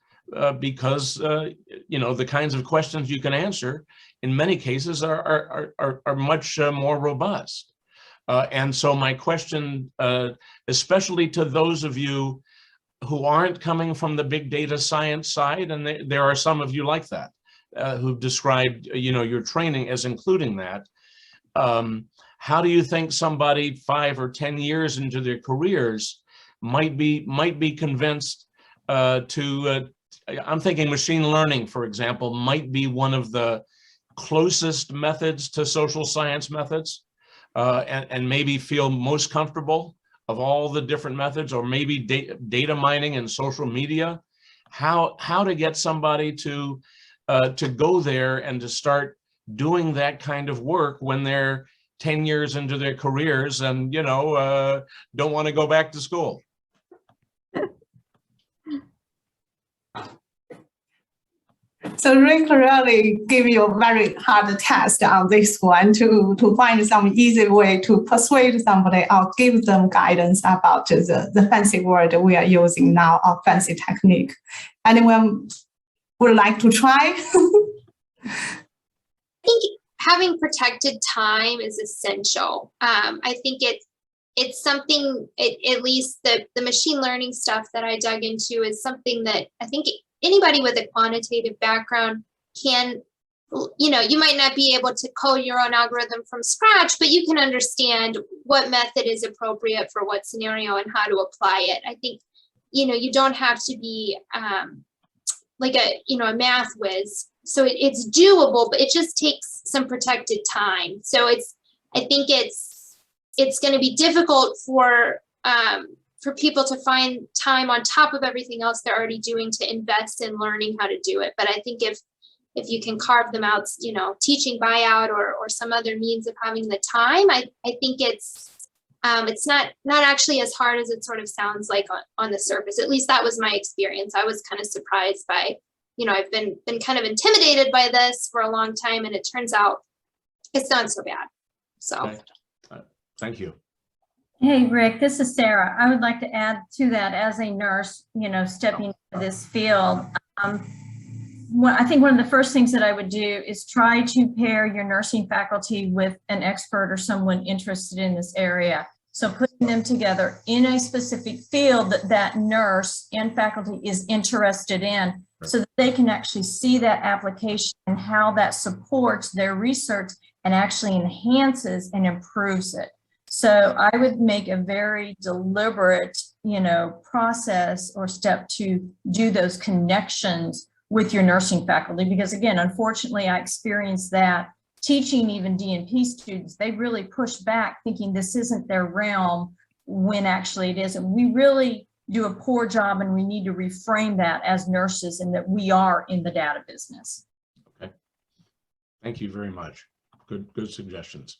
because the kinds of questions you can answer in many cases are much more robust. And so my question, especially to those of you who aren't coming from the big data science side, and there are some of you like that, who've described your training as including that. How do you think somebody 5 or 10 years into their careers might be convinced I'm thinking machine learning, for example, might be one of the closest methods to social science methods, and maybe feel most comfortable of all the different methods, or maybe data mining and social media. How to get somebody to go there and to start doing that kind of work when they're 10 years into their careers and don't want to go back to school. So Rick really give you a very hard test on this one to find some easy way to persuade somebody or give them guidance about the fancy word we are using now, or fancy technique. Anyone would like to try? I think having protected time is essential. I think it's something, at least the machine learning stuff that I dug into is something that I think anybody with a quantitative background can, you might not be able to code your own algorithm from scratch, but you can understand what method is appropriate for what scenario and how to apply it. I think, you don't have to be like a math whiz. So it's doable, but it just takes some protected time. So I think it's going to be difficult for people to find time on top of everything else they're already doing to invest in learning how to do it. But I think if you can carve them out, teaching buyout or some other means of having the time, I think it's not actually as hard as it sort of sounds like on the surface. At least that was my experience. I was kind of surprised by, I've been kind of intimidated by this for a long time, and it turns out it's not so bad. So thank you. Hey, Rick, this is Sarah. I would like to add to that as a nurse, stepping into this field. I think one of the first things that I would do is try to pair your nursing faculty with an expert or someone interested in this area. So putting them together in a specific field that nurse and faculty is interested in, so that they can actually see that application and how that supports their research and actually enhances and improves it. So I would make a very deliberate, process or step to do those connections with your nursing faculty, because again, unfortunately, I experienced that teaching even DNP students. They really push back thinking this isn't their realm when actually it is. And we really do a poor job, and we need to reframe that as nurses and that we are in the data business. Okay. Thank you very much. Good suggestions.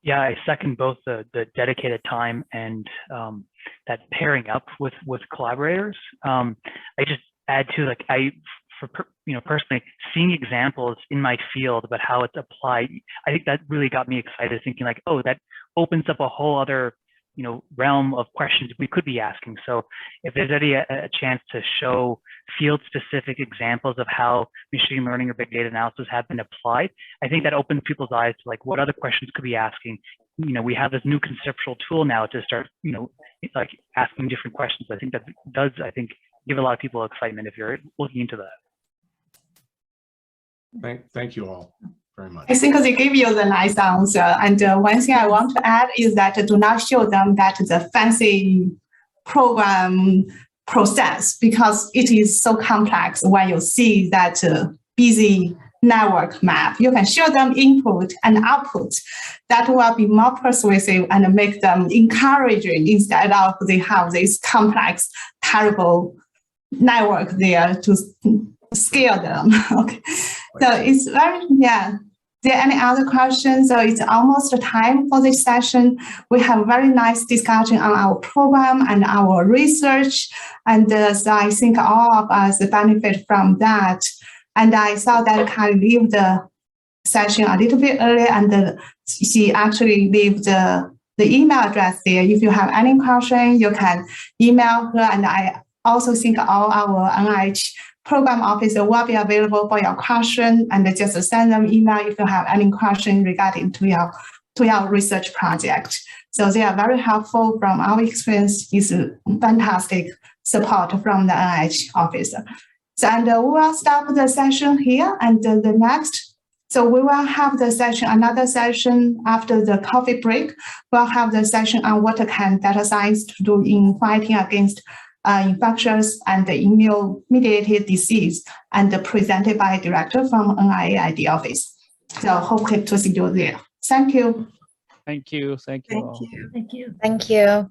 Yeah, I second both the dedicated time and that pairing up with collaborators. I just add to personally seeing examples in my field about how it's applied. I think that really got me excited, thinking like, oh, that opens up a whole other realm of questions we could be asking. So if there's any a chance to show field-specific examples of how machine learning or big data analysis have been applied, I think that opens people's eyes to like what other questions could be asking. We have this new conceptual tool now to start, like asking different questions. I think that does, give a lot of people excitement if you're looking into that. Thank you all very much. I think they give you the nice answer. And one thing I want to add is that do not show them that the fancy program process, because it is so complex when you see that busy network map. You can show them input and output. That will be more persuasive and make them encouraging instead of they have this complex, terrible network there to scare them. Okay. So it's very, yeah. There any other questions? So it's almost time for this session. We have a very nice discussion on our program and our research. And so I think all of us benefit from that. And I saw that I can leave the session a little bit early, and she actually leave the email address there. If you have any question, you can email her. And I also think all our NIH program officer will be available for your question, and just send them email if you have any question regarding to your research project. So they are very helpful from our experience. It's fantastic support from the NIH officer. So, and we will stop the session here, and the next. So we will have the session, another session after the coffee break. We'll have the session on what can data science to do in fighting against infectious and immune-mediated disease, and presented by a director from NIAID office. So hope to see you there. Thank you. Thank you. Thank you. Thank all. you. Thank you. Thank you.